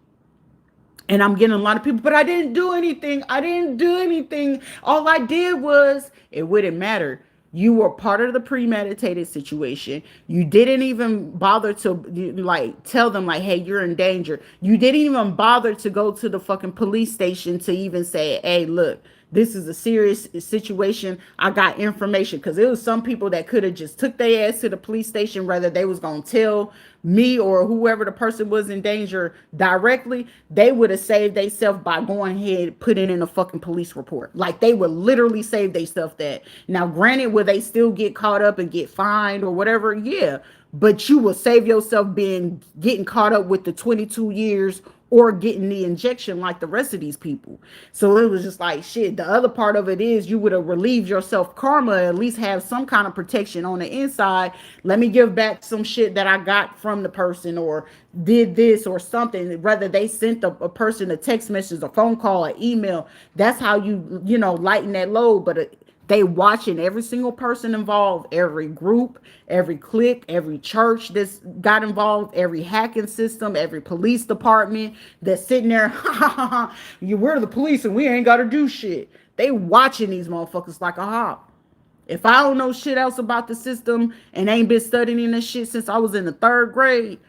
And I'm getting a lot of people, but I didn't do anything. I didn't do anything. All I did was, it wouldn't matter. You were part of the premeditated situation. You didn't even bother to like tell them like, hey, you're in danger. You didn't even bother to go to the fucking police station to even say, hey, look, this is a serious situation. I got information. Because it was some people that could have just took their ass to the police station, whether they was going to tell me or whoever the person was in danger directly. They would have saved themselves by going ahead and putting in a fucking police report. Like they would literally save themselves that. Now, granted, will they still get caught up and get fined or whatever? Yeah. But you will save yourself getting caught up with the 22 years or getting the injection like the rest of these people. So it was just like shit. The other part of it is you would have relieved yourself karma, at least have some kind of protection on the inside. Let me give back some shit that I got from the person or did this or something. Whether they sent a person a text message, a phone call, an email. That's how you lighten that load. But they watching every single person involved, every group, every clique, every church that's got involved, every hacking system, every police department that's sitting there. We're the police and we ain't got to do shit. They watching these motherfuckers like a hawk. If I don't know shit else about the system and ain't been studying this shit since I was in the 3rd grade,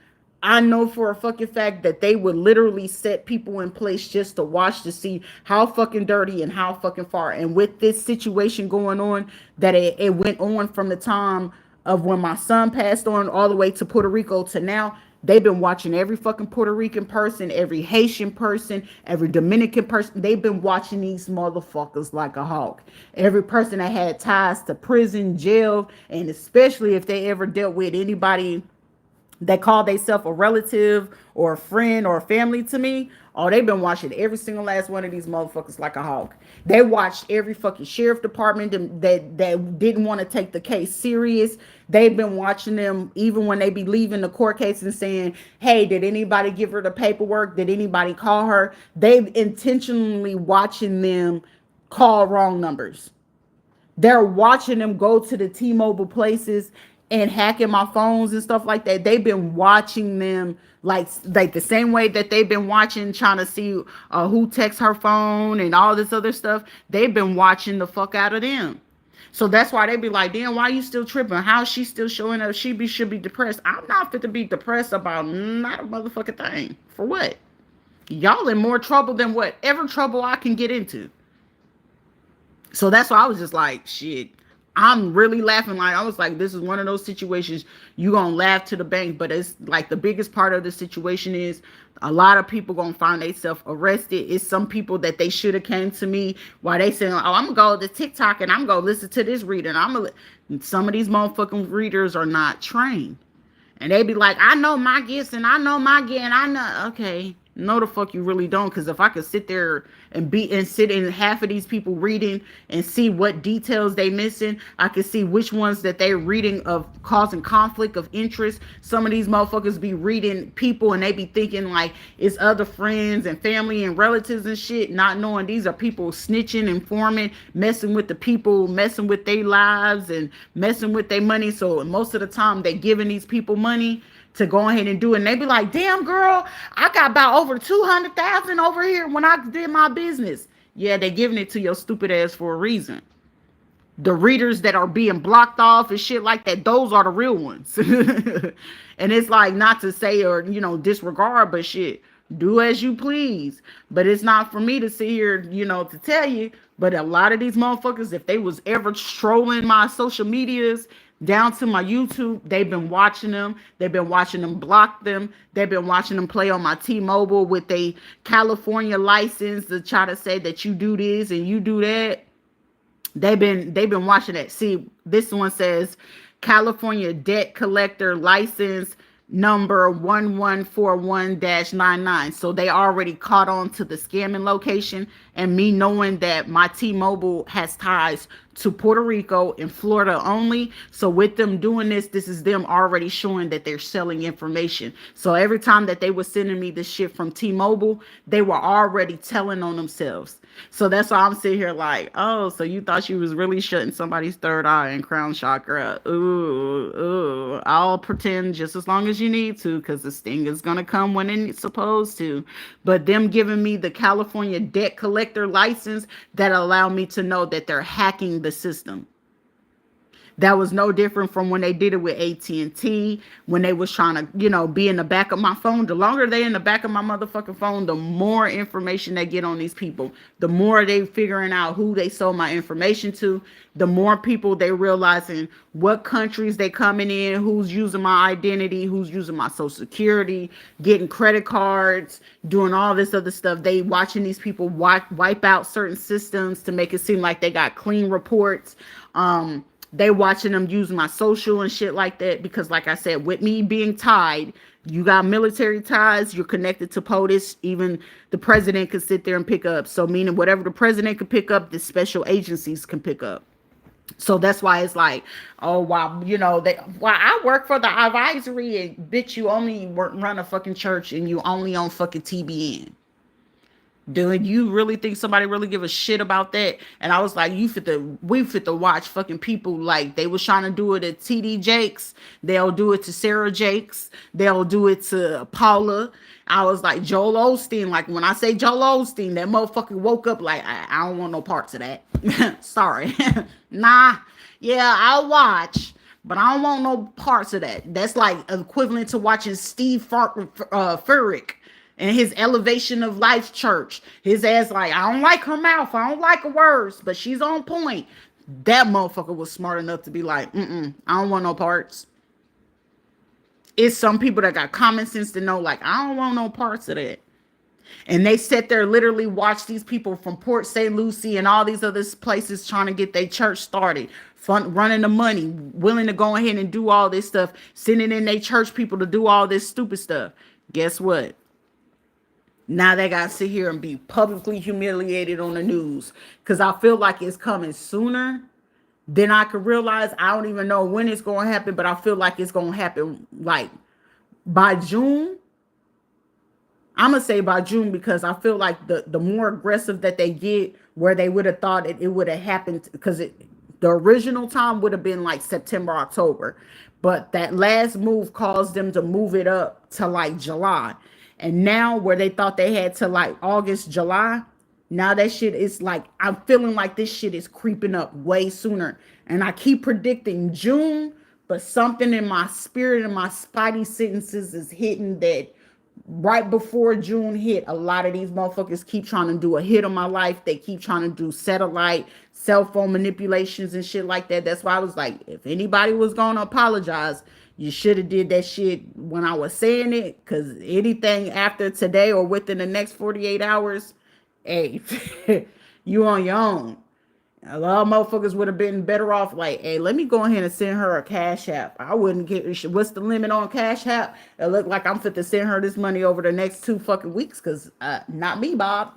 I know for a fucking fact that they would literally set people in place just to watch to see how fucking dirty and how fucking far. And with this situation going on, that it went on from the time of when my son passed on all the way to Puerto Rico to now. They've been watching every fucking Puerto Rican person, every Haitian person, every Dominican person. They've been watching these motherfuckers like a hawk. Every person that had ties to prison, jail, and especially if they ever dealt with anybody that called themselves a relative or a friend or a family to me. Oh, they've been watching every single last one of these motherfuckers like a hawk. They watched every fucking sheriff department that didn't want to take the case serious. They've been watching them even when they be leaving the court case and saying, hey, did anybody give her the paperwork? Did anybody call her? They've intentionally watching them call wrong numbers. They're watching them go to the T-Mobile places and hacking my phones and stuff like that. They've been watching them like the same way that they've been watching, trying to see who texts her phone and all this other stuff. They've been watching the fuck out of them. So that's why they be like, damn, why you still tripping? How is she still showing up? Should be depressed. I'm not fit to be depressed about not a motherfucking thing. For what? Y'all in more trouble than whatever trouble I can get into. So that's why I was just like, shit. I'm really laughing. Like, I was like, this is one of those situations you gonna laugh to the bank. But it's like the biggest part of the situation is a lot of people gonna find themselves arrested. It's some people that they should have came to me while they saying, oh, I'm gonna go to TikTok and I'm gonna listen to this reader. And some of these motherfucking readers are not trained. And they be like, I know my gifts and I know my gift and I know. Okay, no the fuck you really don't. Because if I could sit there and sit in half of these people reading and see what details they missing, I could see which ones that they're reading of causing conflict of interest. Some of these motherfuckers be reading people and they be thinking like it's other friends and family and relatives and shit, not knowing these are people snitching, informing, messing with the people, messing with their lives and messing with their money. So most of the time they giving these people money to go ahead and do it. And they be like, damn, girl, I got about over 200,000 over here when I did my business. Yeah, they giving it to your stupid ass for a reason. The readers that are being blocked off and shit like that, those are the real ones. And it's like, not to say or, disregard, but shit, do as you please. But it's not for me to sit here, to tell you. But a lot of these motherfuckers, if they was ever trolling my social medias, down to my YouTube, they've been watching them. They've been watching them block them. They've been watching them play on my T-Mobile with a California license to try to say that you do this and you do that. They've been watching that. See, this one says California debt collector license number 1141-99. So they already caught on to the scamming location, and me knowing that my T-Mobile has ties to Puerto Rico and Florida only. So with them doing this, this is them already showing that they're selling information. So every time that they were sending me this shit from T-Mobile, they were already telling on themselves. So that's why I'm sitting here like, oh, so you thought you was really shutting somebody's third eye and crown chakra. Ooh, ooh. I'll pretend just as long as you need to, because this thing is going to come when it's supposed to. But them giving me the California debt collector license, that allow me to know that they're hacking the system. That was no different from when they did it with AT&T, when they was trying to, be in the back of my phone. The longer they in the back of my motherfucking phone, the more information they get on these people. The more they figuring out who they sold my information to. The more people they realizing what countries they coming in, who's using my identity, who's using my social security, getting credit cards, doing all this other stuff. They watching these people wipe out certain systems to make it seem like they got clean reports. They watching them use my social and shit like that, because like I said, with me being tied, you got military ties, you're connected to POTUS. Even the president could sit there and pick up. So meaning whatever the president could pick up, the special agencies can pick up. So that's why it's like, oh, wow, why I work for the advisory, and bitch, you only run a fucking church and you only on fucking TBN. Do you really think somebody really give a shit about that? And I was like, we fit to watch fucking people like they was trying to do it at TD Jakes. They'll do it to Sarah Jakes. They'll do it to Paula. I was like, Joel Osteen. Like when I say Joel Osteen, that motherfucker woke up like, I don't want no parts of that. Sorry. Nah. Yeah, I'll watch, but I don't want no parts of that. That's like equivalent to watching Steve Furtick and his Elevation of Life church. His ass like, I don't like her mouth. I don't like her words, but she's on point. That motherfucker was smart enough to be like, I don't want no parts. It's some people that got common sense to know, like, I don't want no parts of that. And they sat there, literally watch these people from Port St. Lucie and all these other places trying to get their church started, running the money, willing to go ahead and do all this stuff, sending in their church people to do all this stupid stuff. Guess what? Now they got to sit here and be publicly humiliated on the news, because I feel like it's coming sooner than I could realize. I don't even know when it's going to happen, but I feel like it's going to happen like by June. I'm going to say by June, because I feel like the more aggressive that they get, where they would have thought it would have happened, because the original time would have been like September, October. But that last move caused them to move it up to like July. And now where they thought they had to like August, July, now that shit is like, I'm feeling like this shit is creeping up way sooner. And I keep predicting June, but something in my spirit and my spidey senses is hitting that right before June hit. A lot of these motherfuckers keep trying to do a hit on my life. They keep trying to do satellite, cell phone manipulations and shit like that. That's why I was like, if anybody was going to apologize, you should have did that shit when I was saying it, because anything after today or within the next 48 hours, hey, you on your own. A lot of motherfuckers would have been better off like, hey, let me go ahead and send her a Cash App. I wouldn't get, what's the limit on Cash App? It looked like I'm fit to send her this money over the next 2 fucking weeks, because not me, Bob.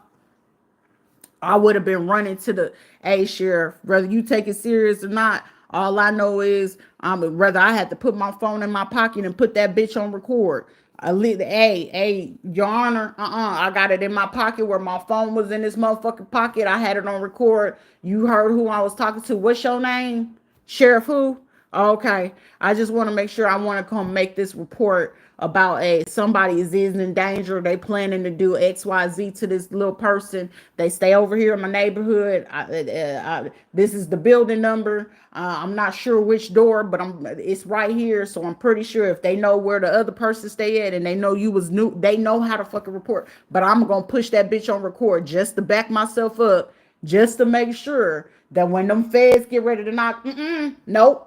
I would have been running to the, hey, Sheriff, whether you take it serious or not, all I know is whether I had to put my phone in my pocket and put that bitch on record. Hey, Your Honor, I got it in my pocket where my phone was in this motherfucking pocket. I had it on record. You heard who I was talking to. What's your name? Sheriff who? Okay. I just want to make sure, I want to come make this report about somebody is in danger. They planning to do XYZ to this little person. They stay over here in my neighborhood. This is the building number. I'm not sure which door, but it's right here. So I'm pretty sure if they know where the other person stay at and they know you was new, they know how to fucking report. But I'm going to push that bitch on record just to back myself up, just to make sure that when them feds get ready to knock, nope.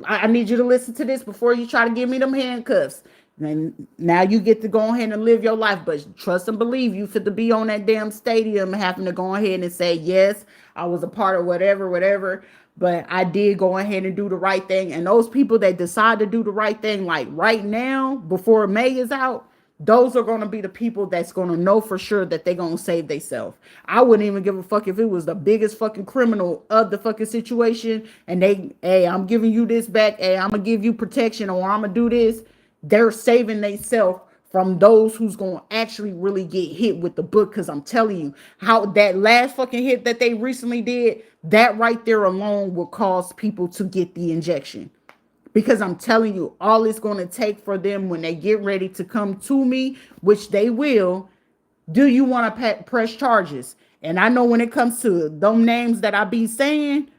I need you to listen to this before you try to give me them handcuffs. And now you get to go ahead and live your life. But trust and believe, you fit to be on that damn stadium having to go ahead and say, yes, I was a part of whatever. But I did go ahead and do the right thing. And those people that decide to do the right thing, like right now, before May is out, those are going to be the people that's going to know for sure that they're going to save themselves. I wouldn't even give a fuck if it was the biggest fucking criminal of the fucking situation and they, hey, I'm giving you this back. Hey, I'm going to give you protection or I'm going to do this. They're saving themselves from those who's going to actually really get hit with the book. Because I'm telling you, how that last fucking hit that they recently did, that right there alone will cause people to get the injection. Because I'm telling you, all it's going to take for them when they get ready to come to me, which they will, do you want to press charges? And I know when it comes to them names that I be saying,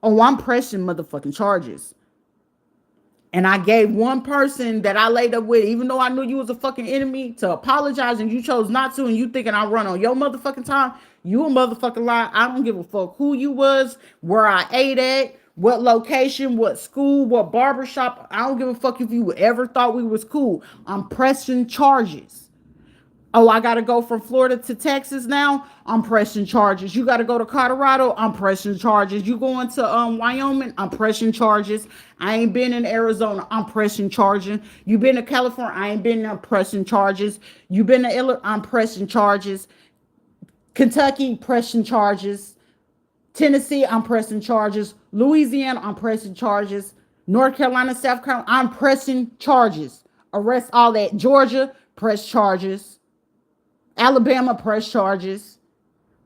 oh, I'm pressing motherfucking charges. And I gave one person that I laid up with, even though I knew you was a fucking enemy, to apologize and you chose not to, and you thinking I run on your motherfucking time, you a motherfucking lie. I don't give a fuck who you was, where I ate at, what location, what school, what barbershop. I don't give a fuck if you ever thought we was cool. I'm pressing charges. Oh, I got to go from Florida to Texas now. I'm pressing charges. You got to go to Colorado. I'm pressing charges. You going to Wyoming? I'm pressing charges. I ain't been in Arizona. I'm pressing charges. You been to California? I ain't been there. Pressing charges. You been to Illinois? I'm pressing charges. Kentucky, pressing charges. Tennessee, I'm pressing charges. Louisiana, I'm pressing charges. North Carolina, South Carolina, I'm pressing charges. Arrest all that. Georgia, press charges. Alabama, press charges.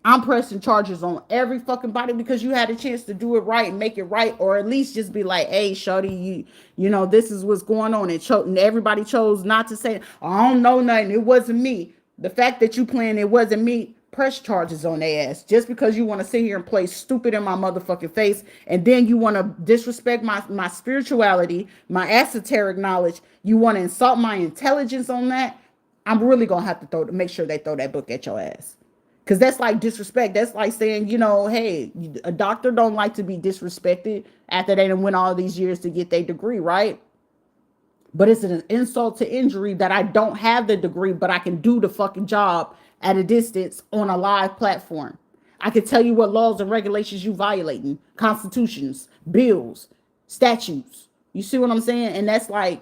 I'm pressing charges on every fucking body because you had a chance to do it right and make it right, or at least just be like, hey, shorty, you know, this is what's going on. And everybody chose not to say, oh, I don't know nothing. It wasn't me. The fact that you playing it wasn't me, press charges on their ass just because you want to sit here and play stupid in my motherfucking face, and then you want to disrespect my spirituality, my esoteric knowledge. You want to insult my intelligence on that. I'm really gonna have to make sure they throw that book at your ass. Cause that's like disrespect. That's like saying, you know, hey, a doctor don't like to be disrespected after they done went all these years to get their degree, right? But it's an insult to injury that I don't have the degree, but I can do the fucking job at a distance on a live platform. I can tell you what laws and regulations you violating, constitutions, bills, statutes. You see what I'm saying? And that's like,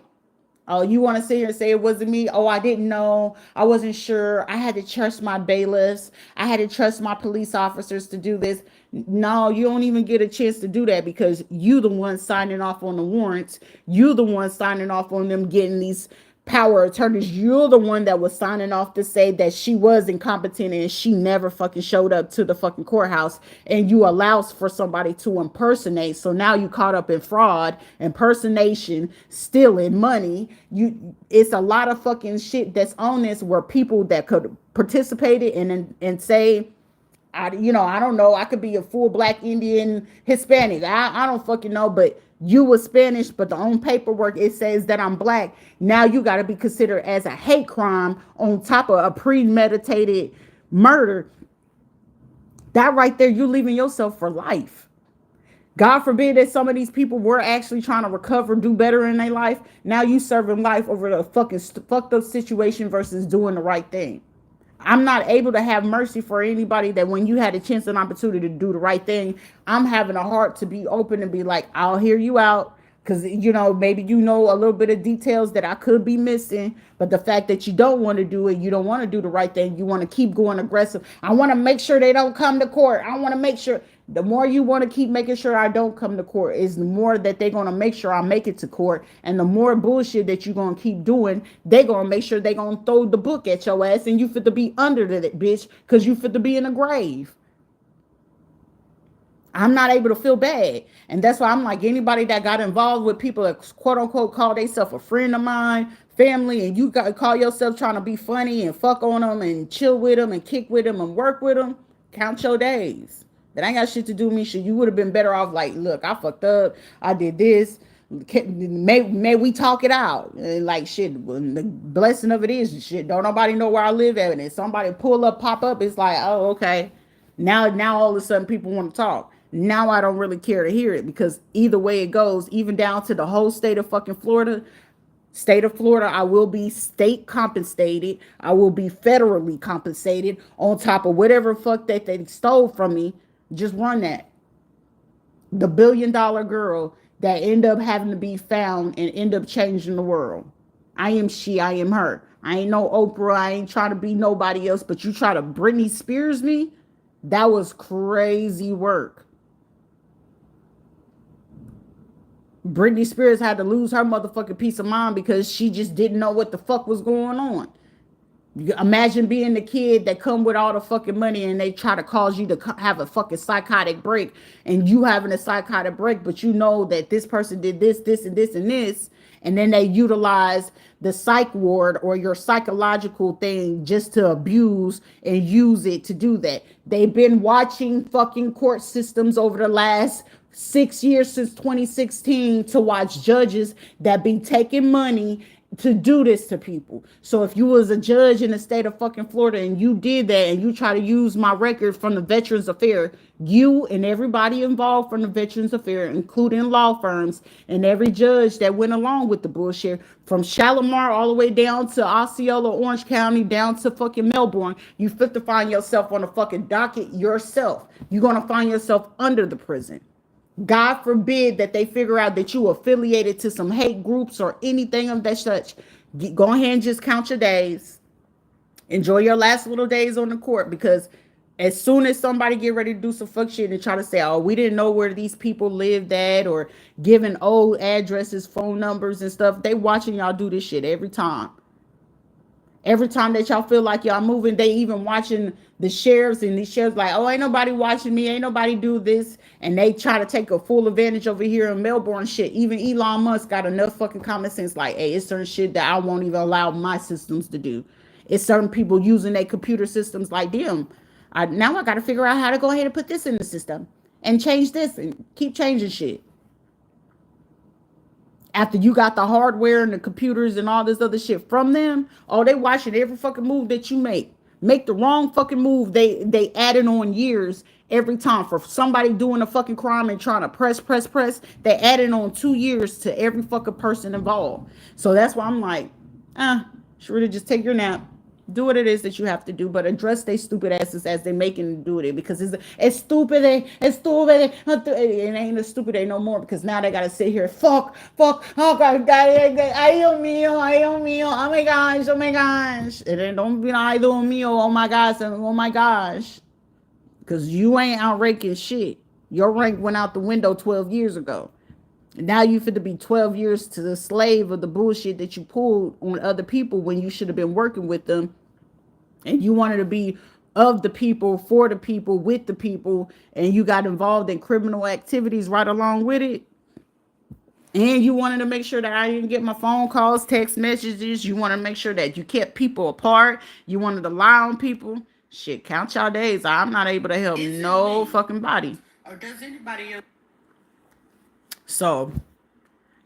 oh, you want to sit here and say it wasn't me? Oh, I didn't know. I wasn't sure. I had to trust my bailiffs. I had to trust my police officers to do this. No, you don't even get a chance to do that because you the one signing off on the warrants. You the one signing off on them getting these power attorneys. You're the one that was signing off to say that she was incompetent and she never fucking showed up to the fucking courthouse, and you allows for somebody to impersonate. So now you caught up in fraud, impersonation, stealing money. It's a lot of fucking shit that's on this where people that could participate in and say, I don't know. I could be a full black Indian Hispanic. I don't fucking know, but you were Spanish, but on paperwork it says that I'm black. Now you got to be considered as a hate crime on top of a premeditated murder. That right there, you're leaving yourself for life. God forbid that some of these people were actually trying to recover, do better in their life. Now you serving life over the fucking fucked up situation versus doing the right thing. I'm not able to have mercy for anybody that when you had a chance and opportunity to do the right thing, I'm having a heart to be open and be like, I'll hear you out. Because, maybe a little bit of details that I could be missing. But the fact that you don't want to do it, you don't want to do the right thing. You want to keep going aggressive. I want to make sure they don't come to court. I want to make sure. The more you want to keep making sure I don't come to court is the more that they're going to make sure I make it to court. And the more bullshit that you're going to keep doing, they're going to make sure they're going to throw the book at your ass and you fit to be under that bitch because you fit to be in a grave. I'm not able to feel bad. And that's why I'm like, anybody that got involved with people that quote unquote call themselves a friend of mine, family, and you got to call yourself trying to be funny and fuck on them and chill with them and kick with them and work with them, count your days. That ain't got shit to do with me. Shit, you would have been better off like, look, I fucked up. I did this. May we talk it out. Like shit, the blessing of it is shit. Don't nobody know where I live at. And if somebody pop up, it's like, oh, okay. Now all of a sudden people want to talk. Now I don't really care to hear it because either way it goes, even down to the whole state of fucking Florida, I will be state compensated. I will be federally compensated on top of whatever fuck that they stole from me. Just run that. The $1 billion girl that end up having to be found and end up changing the world. I am she, I am her. I ain't no Oprah. I ain't trying to be nobody else, but you try to Britney Spears me? That was crazy work. Britney Spears had to lose her motherfucking peace of mind because she just didn't know what the fuck was going on. Imagine being the kid that come with all the fucking money and they try to cause you to have a fucking psychotic break, and you having a psychotic break, but you know that this person did this, this, and this, and this, and then they utilize the psych ward or your psychological thing just to abuse and use it to do that. They've been watching fucking court systems over the last 6 years since 2016 to watch judges that be taking money to do this to people. So if you was a judge in the state of fucking Florida and you did that and you try to use my record from the Veterans Affair, you and everybody involved from the Veterans Affair, including law firms and every judge that went along with the bullshit, from Shalimar all the way down to Osceola, Orange County, down to fucking Melbourne, you fit to find yourself on a fucking docket yourself. You're gonna find yourself under the prison. God forbid that they figure out that you affiliated to some hate groups or anything of that such. Go ahead and just count your days. Enjoy your last little days on the court, because as soon as somebody get ready to do some fuck shit and try to say, oh, we didn't know where these people lived at, or giving old addresses, phone numbers and stuff, they watching y'all do this shit every time. Every time that y'all feel like y'all moving, they even watching the sheriffs, and these sheriffs like, oh, ain't nobody watching me, ain't nobody do this, and they try to take a full advantage over here in Melbourne shit. Even Elon Musk got enough fucking common sense, like, hey, it's certain shit that I won't even allow my systems to do. It's certain people using their computer systems like them. Now I got to figure out how to go ahead and put this in the system and change this and keep changing shit. After you got the hardware and the computers and all this other shit from them, oh, they watching every fucking move that you make. Make the wrong fucking move, they added on years every time. For somebody doing a fucking crime and trying to press, they added on 2 years to every fucking person involved. So that's why I'm like, Rita, just take your nap. Do what it is that you have to do, but address they stupid asses as they making do it, because it's stupid. It's stupid. It ain't a stupid no more, because now they gotta sit here. Fuck. Oh God, ay Dios mío, oh my gosh, oh my gosh. And then don't be ay Dios mío, oh my gosh, oh my gosh, because you ain't out ranking shit. Your rank went out the window 12 years ago. Now you fit to be 12 years to the slave of the bullshit that you pulled on other people when you should have been working with them. And you wanted to be of the people, for the people, with the people, and you got involved in criminal activities right along with it. And you wanted to make sure that I didn't get my phone calls, text messages. You want to make sure that you kept people apart. You wanted to lie on people. Shit, count y'all days. I'm not able to help no fucking body. Or does anybody else? So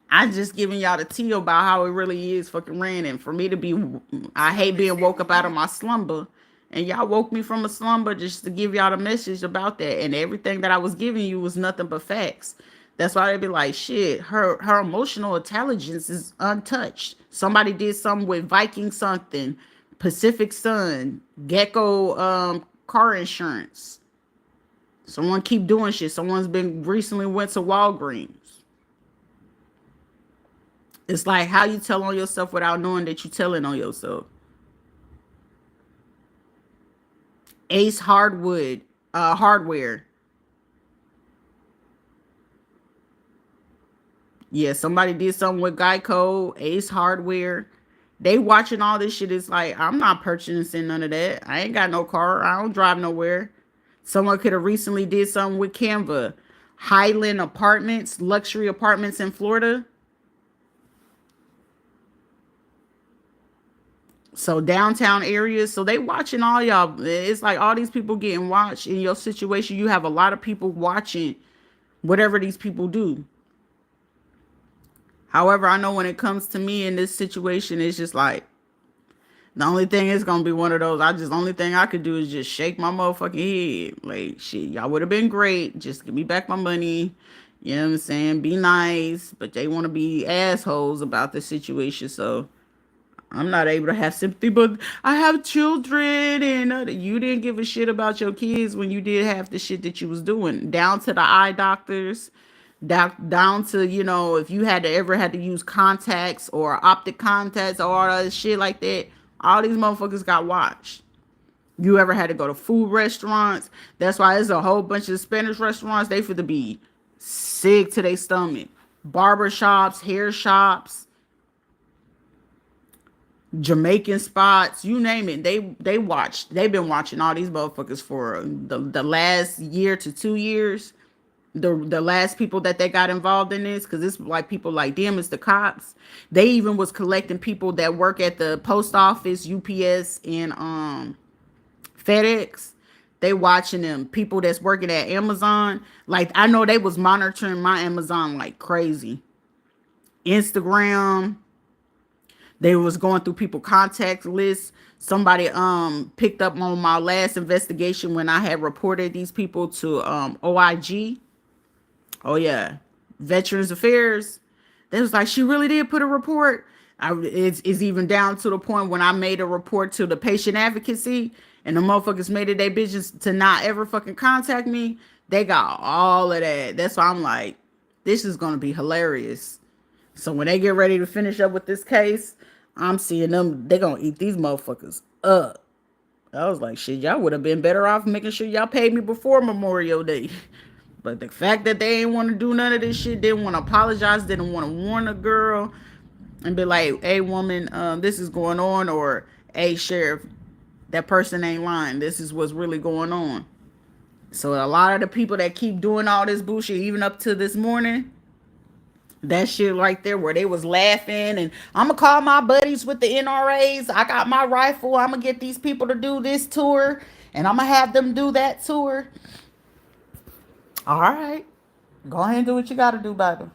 I just giving y'all the tea about how it really is fucking raining. For me to be, I hate being woke up out of my slumber. And y'all woke me from a slumber just to give y'all the message about that. And everything that I was giving you was nothing but facts. That's why they be like, shit, her emotional intelligence is untouched. Somebody did something with Viking something, Pacific Sun, Gecko car insurance. Someone keep doing shit. Someone's been recently went to Walgreens. It's like, how you tell on yourself without knowing that you telling on yourself. Ace Hardwood, Hardware. Yeah, somebody did something with Geico, Ace Hardware. They watching all this shit. It's like, I'm not purchasing none of that. I ain't got no car. I don't drive nowhere. Someone could have recently did something with Canva. Highland Apartments, luxury apartments in Florida. So downtown areas. So they watching all y'all. It's like all these people getting watched. In your situation, you have a lot of people watching whatever these people do. However, I know when it comes to me in this situation, it's just like, the only thing is gonna be one of those. The only thing I could do is just shake my motherfucking head. Like, shit, y'all would have been great. Just give me back my money. You know what I'm saying? Be nice. But they want to be assholes about the situation. So I'm not able to have sympathy. But I have children, and you didn't give a shit about your kids when you did half the shit that you was doing. Down to the eye doctors. Down to, you know, if you had to use contacts or optic contacts or all that shit like that, All these motherfuckers got watched. You ever had to go to food restaurants? That's why there's a whole bunch of Spanish restaurants. They fit to be sick to their stomach. Barber shops, hair shops, Jamaican spots, you name it. They watched. They've been watching all these motherfuckers for the last year to 2 years. The last people that they got involved in this, because it's like people like them, it's the cops. They even was collecting people that work at the post office, UPS, and FedEx. They watching them people that's working at Amazon. Like I know they was monitoring my Amazon like crazy. Instagram, they was going through people contact lists. Somebody picked up on my last investigation when I had reported these people to OIG. Oh yeah, Veterans Affairs. They was like, she really did put a report. It's even down to the point when I made a report to the patient advocacy and the motherfuckers made it their business to not ever fucking contact me. They got all of that. That's why I'm like, this is gonna be hilarious. So when they get ready to finish up with this case, I'm seeing them. They gonna eat these motherfuckers up. I was like, shit, y'all would have been better off making sure y'all paid me before Memorial Day. But the fact that they ain't want to do none of this shit, didn't want to apologize, didn't want to warn a girl and be like, hey, woman, this is going on, or hey, sheriff, that person ain't lying. This is what's really going on. So a lot of the people that keep doing all this bullshit, even up to this morning, that shit right there where they was laughing and I'm gonna call my buddies with the NRAs. I got my rifle. I'm gonna get these people to do this tour and I'm gonna have them do that tour. All right. Go ahead and do what you gotta do, baby.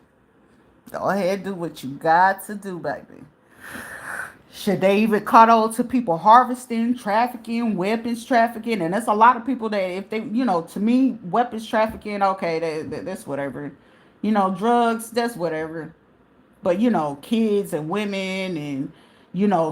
Go ahead and do what you got to do, baby. Should they even caught on to people harvesting, trafficking, weapons trafficking? And there's a lot of people that if they, to me, weapons trafficking, okay, that's whatever. Drugs, that's whatever. But, kids and women and,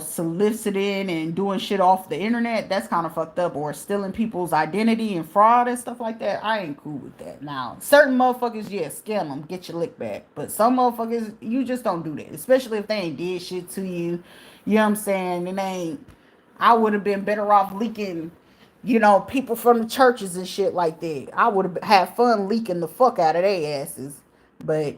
soliciting and doing shit off the internet, that's kind of fucked up. Or stealing people's identity and fraud and stuff like that. I ain't cool with that. Now, certain motherfuckers, yeah, scam them, get your lick back. But some motherfuckers, you just don't do that. Especially if they ain't did shit to you. You know what I'm saying? I would have been better off leaking, people from the churches and shit like that. I would have had fun leaking the fuck out of their asses. But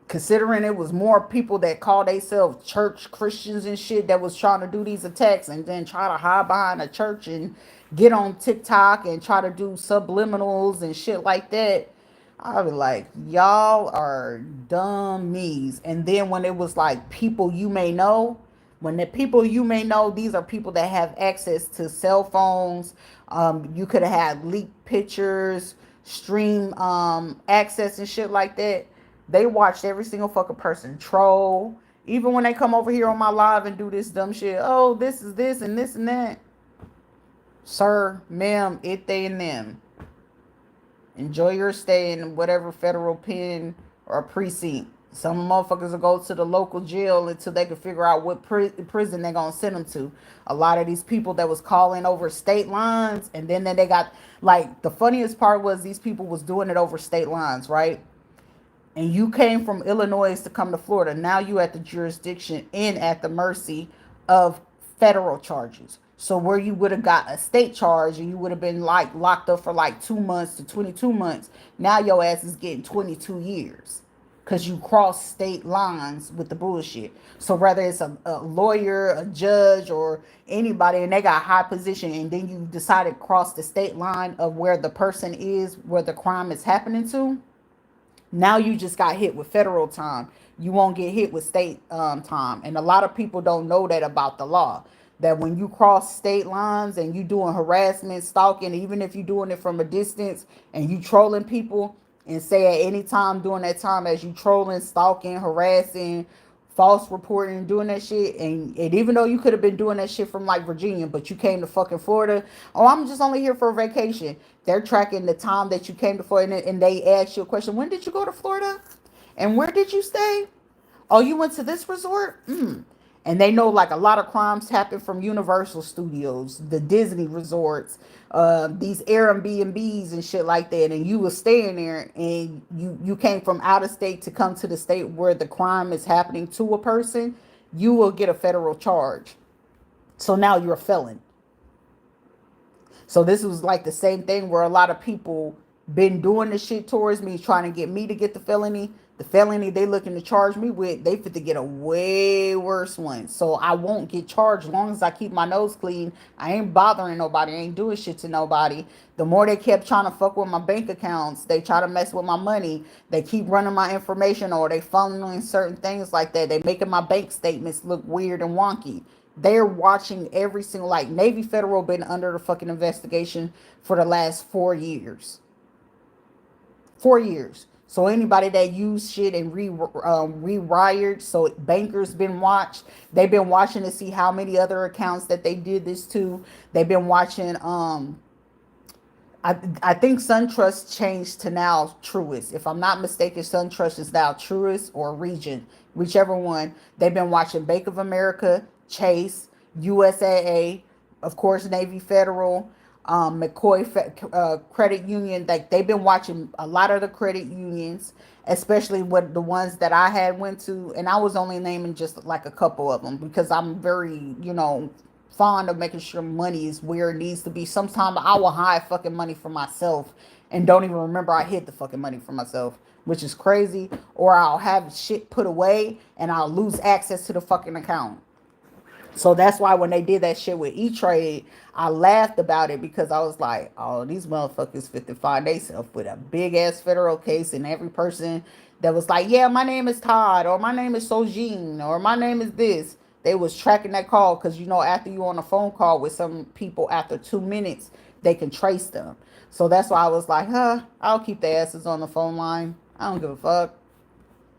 considering it was more people that call themselves church Christians and shit that was trying to do these attacks and then try to hide behind a church and get on TikTok and try to do subliminals and shit like that, I was like, y'all are dummies. And then when it was like people you may know, when the people you may know, these are people that have access to cell phones. You could have had leaked pictures, stream access and shit like that. They watched every single fucking person troll. Even when they come over here on my live and do this dumb shit. Oh, this is this and this and that. Sir, ma'am, it, they, and them. Enjoy your stay in whatever federal pen or precinct. Some motherfuckers will go to the local jail until they can figure out what prison they're going to send them to. A lot of these people that was calling over state lines, and then they got, like, the funniest part was these people was doing it over state lines, right? And you came from Illinois to come to Florida. Now you at the jurisdiction and at the mercy of federal charges. So where you would have got a state charge and you would have been like locked up for like 2 months to 22 months. Now your ass is getting 22 years because you crossed state lines with the bullshit. So whether it's a lawyer, a judge, or anybody, and they got high position, and then you decided to cross the state line of where the person is, where the crime is happening to, now you just got hit with federal time. You won't get hit with state time. And a lot of people don't know that about the law. That when you cross state lines and you doing harassment, stalking, even if you're doing it from a distance and you trolling people, and say at any time during that time as you trolling, stalking, harassing, false reporting, doing that shit, and even though you could have been doing that shit from like Virginia, but you came to fucking Florida, oh, I'm just only here for a vacation. They're tracking the time that you came to Florida, and they ask you a question. When did you go to Florida? And where did you stay? Oh, you went to this resort? And they know like a lot of crimes happen from Universal Studios, the Disney resorts, these Airbnbs and shit like that. And you were staying there and you came from out of state to come to the state where the crime is happening to a person, you will get a federal charge. So now you're a felon. So this was like the same thing where a lot of people been doing this shit towards me, trying to get me to get the felony. The felony they looking to charge me with, they fit to get a way worse one. So I won't get charged as long as I keep my nose clean. I ain't bothering nobody. I ain't doing shit to nobody. The more they kept trying to fuck with my bank accounts, they try to mess with my money. They keep running my information, or they funneling certain things like that. They making my bank statements look weird and wonky. They're watching every single, like, Navy Federal been under the fucking investigation for the last 4 years. 4 years. So anybody that used shit and rewired, so bankers been watched. They've been watching to see how many other accounts that they did this to. They've been watching. I think SunTrust changed to now Truist. If I'm not mistaken, SunTrust is now Truist or Region, whichever one. They've been watching Bank of America, Chase, USAA, of course, Navy Federal, McCoy Credit Union. Like, they've been watching a lot of the credit unions, especially with the ones that I had went to, and I was only naming just like a couple of them because I'm very, fond of making sure money is where it needs to be. Sometimes I will hide fucking money for myself and don't even remember I hid the fucking money for myself, which is crazy. Or I'll have shit put away and I'll lose access to the fucking account. So that's why when they did that shit with E-Trade, I laughed about it because I was like, oh, these motherfuckers fit to find themselves with a big ass federal case, and every person that was like, yeah, my name is Todd, or my name is Sojin, or my name is this, they was tracking that call because, after you on a phone call with some people after 2 minutes, they can trace them. So that's why I was like, I'll keep their asses on the phone line. I don't give a fuck.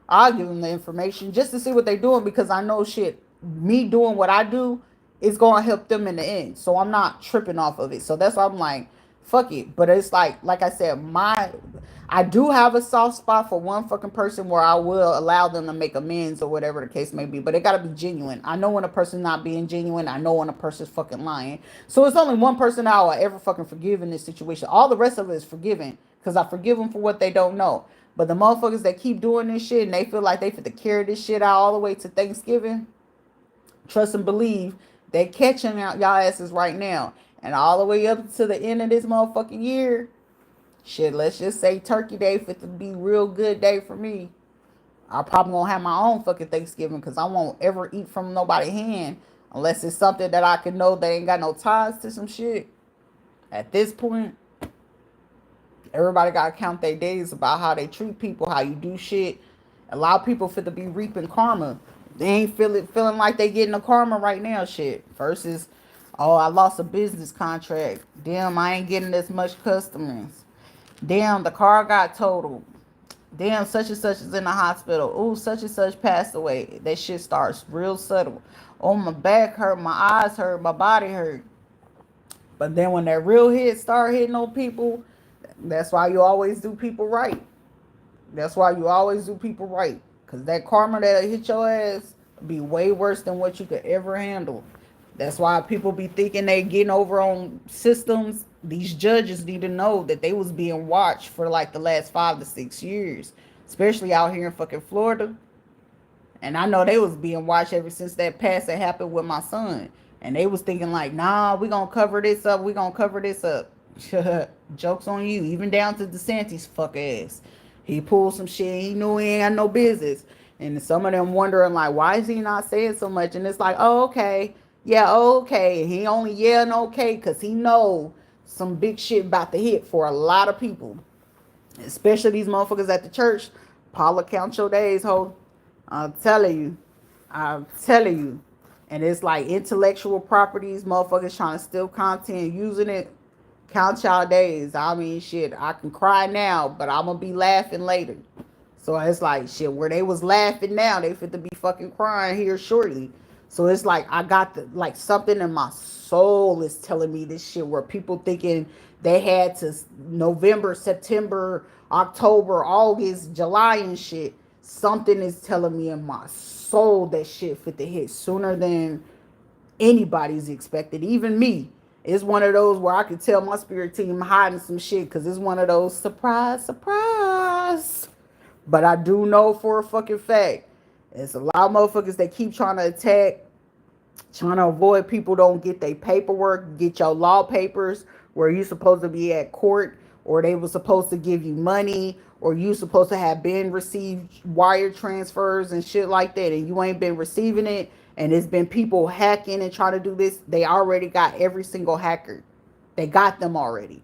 I'll give them the information just to see what they're doing because I know shit. Me doing what I do is going to help them in the end. So I'm not tripping off of it. So that's why I'm like, fuck it. But it's like I said, I do have a soft spot for one fucking person where I will allow them to make amends or whatever the case may be. But it got to be genuine. I know when a person's not being genuine. I know when a person's fucking lying. So it's only one person I will ever fucking forgive in this situation. All the rest of it is forgiven because I forgive them for what they don't know. But the motherfuckers that keep doing this shit and they feel like they fit to carry this shit out all the way to Thanksgiving, trust and believe they're catching out y'all asses right now. And all the way up to the end of this motherfucking year, shit, let's just say Turkey Day fit to be a real good day for me. I probably won't have my own fucking Thanksgiving because I won't ever eat from nobody's hand unless it's something that I can know they ain't got no ties to some shit. At this point, everybody got to count their days about how they treat people, how you do shit. A lot of people fit to be reaping karma. They ain't feeling like they getting the karma right now. Shit. First is, oh, I lost a business contract. Damn, I ain't getting as much customers. Damn, the car got totaled. Damn, such and such is in the hospital. Ooh, such and such passed away. That shit starts real subtle. Oh, my back hurt, my eyes hurt, my body hurt. But then when that real hit start hitting on people, that's why you always do people right. That's why you always do people right. Because that karma that'll hit your ass be way worse than what you could ever handle. That's why people be thinking they getting over on systems. These judges need to know that they was being watched for like the last 5 to 6 years. Especially out here in fucking Florida. And I know they was being watched ever since that passing happened with my son. And they was thinking like, nah, we gonna cover this up. We gonna cover this up. Joke's on you. Even down to DeSantis' fuck ass. He pulled some shit. He knew he ain't had no business. And some of them wondering like, why is he not saying so much? And it's like, oh, okay. Yeah, okay. He only yelling okay because he know some big shit about to hit for a lot of people. Especially these motherfuckers at the church. Paula, count your days, ho. I'm telling you. I'm telling you. And it's like intellectual properties. Motherfuckers trying to steal content, using it. Count y'all days. I mean, shit, I can cry now, but I'm going to be laughing later. So it's like, shit, where they was laughing now, they fit to be fucking crying here shortly. So it's like, I got like something in my soul is telling me this shit where people thinking they had to November, September, October, August, July and shit. Something is telling me in my soul that shit fit to hit sooner than anybody's expected, even me. It's one of those where I can tell my spirit team hiding some shit because it's one of those surprise, surprise. But I do know for a fucking fact, there's a lot of motherfuckers that keep trying to attack Trying to avoid people don't get their paperwork, get your law papers where you supposed to be at court, or they were supposed to give you money, or you supposed to have been received wire transfers and shit like that, and you ain't been receiving it, and it's been people hacking and trying to do this. They already got every single hacker. They got them already.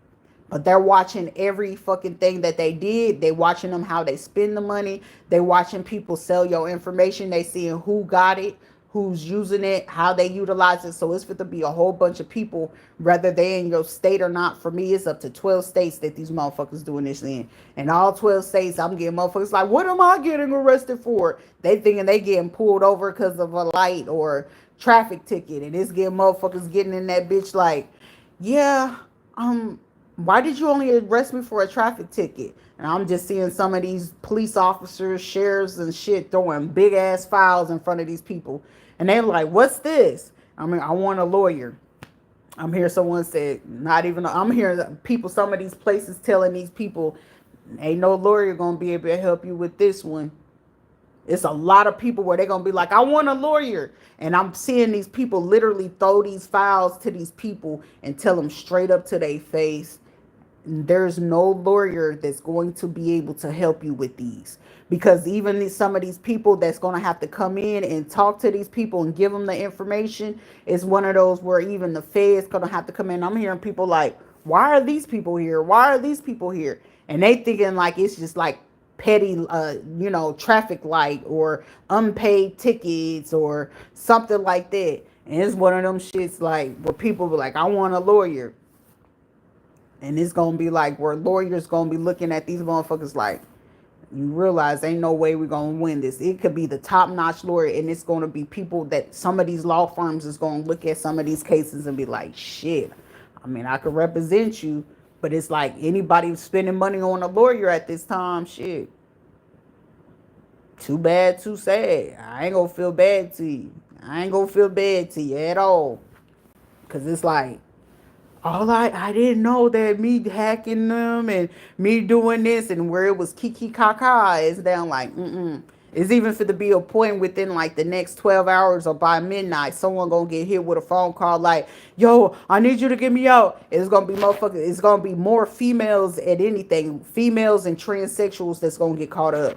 But they're watching every fucking thing that they did. They watching them how they spend the money. They watching people sell your information. They seeing who got it, who's using it, how they utilize it. So it's going to be a whole bunch of people, whether they in your state or not. For me, it's up to 12 states that these motherfuckers doing this in. And all 12 states, I'm getting motherfuckers like, what am I getting arrested for? They thinking they getting pulled over because of a light or traffic ticket. And it's getting motherfuckers getting in that bitch like, yeah, why did you only arrest me for a traffic ticket? And I'm just seeing some of these police officers, sheriffs, and shit throwing big ass files in front of these people. And they're like, what's this? I mean, I want a lawyer. I'm hearing someone said, not even, I'm hearing people, some of these places telling these people, ain't no lawyer going to be able to help you with this one. It's a lot of people where they're going to be like, I want a lawyer. And I'm seeing these people literally throw these files to these people and tell them straight up to their face, there's no lawyer that's going to be able to help you with these. Because even some of these people that's going to have to come in and talk to these people and give them the information is one of those where even the Fed's going to have to come in. I'm hearing people like, why are these people here? Why are these people here? And they thinking like it's just like petty, traffic light or unpaid tickets or something like that. And it's one of them shits like where people be like, I want a lawyer. And it's going to be like where lawyers going to be looking at these motherfuckers like, you realize ain't no way we're going to win this. It could be the top-notch lawyer, and it's going to be people that some of these law firms is going to look at some of these cases and be like, shit, I mean, I could represent you, but it's like anybody spending money on a lawyer at this time, shit, too bad, too sad. I ain't going to feel bad to you. I ain't going to feel bad to you at all. Because it's like, I didn't know that me hacking them and me doing this and where it was kiki kaka is down like It's even for to be a point within like the next 12 hours or by midnight, someone gonna get hit with a phone call like, yo, I need you to get me out. It's gonna be motherfuckers, it's gonna be more females at anything, females and transsexuals that's gonna get caught up.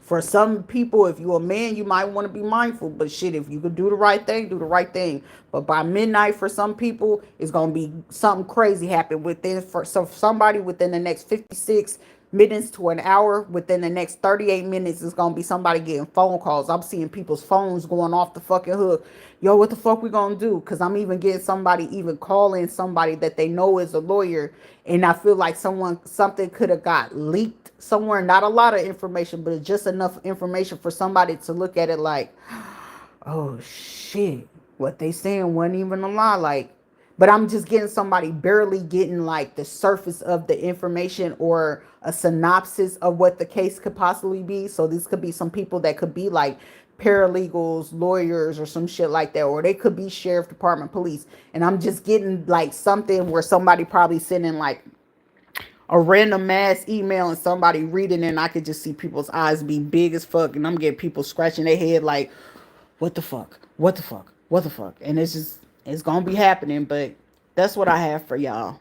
For some people, if you're a man, you might want to be mindful. But shit, if you could do the right thing, do the right thing. But by midnight, for some people, it's gonna be something crazy happen within for somebody within the next 56 minutes to an hour. Within the next 38 minutes, it's gonna be somebody getting phone calls. I'm seeing people's phones going off the fucking hook. Yo, what the fuck we gonna do? Because I'm even getting somebody even calling somebody that they know is a lawyer, and I feel like something could have got leaked somewhere. Not a lot of information, but just enough information for somebody to look at it like, oh shit, what they saying wasn't even a lie. Like, but I'm just getting somebody barely getting like the surface of the information or a synopsis of what the case could possibly be. So this could be some people that could be like paralegals, lawyers, or some shit like that, or they could be sheriff department, police. And I'm just getting like something where somebody probably sending like a random mass email and somebody reading it, and I could just see people's eyes be big as fuck, and I'm getting people scratching their head like, what the fuck? What the fuck? What the fuck? And it's gonna be happening, but that's what I have for y'all.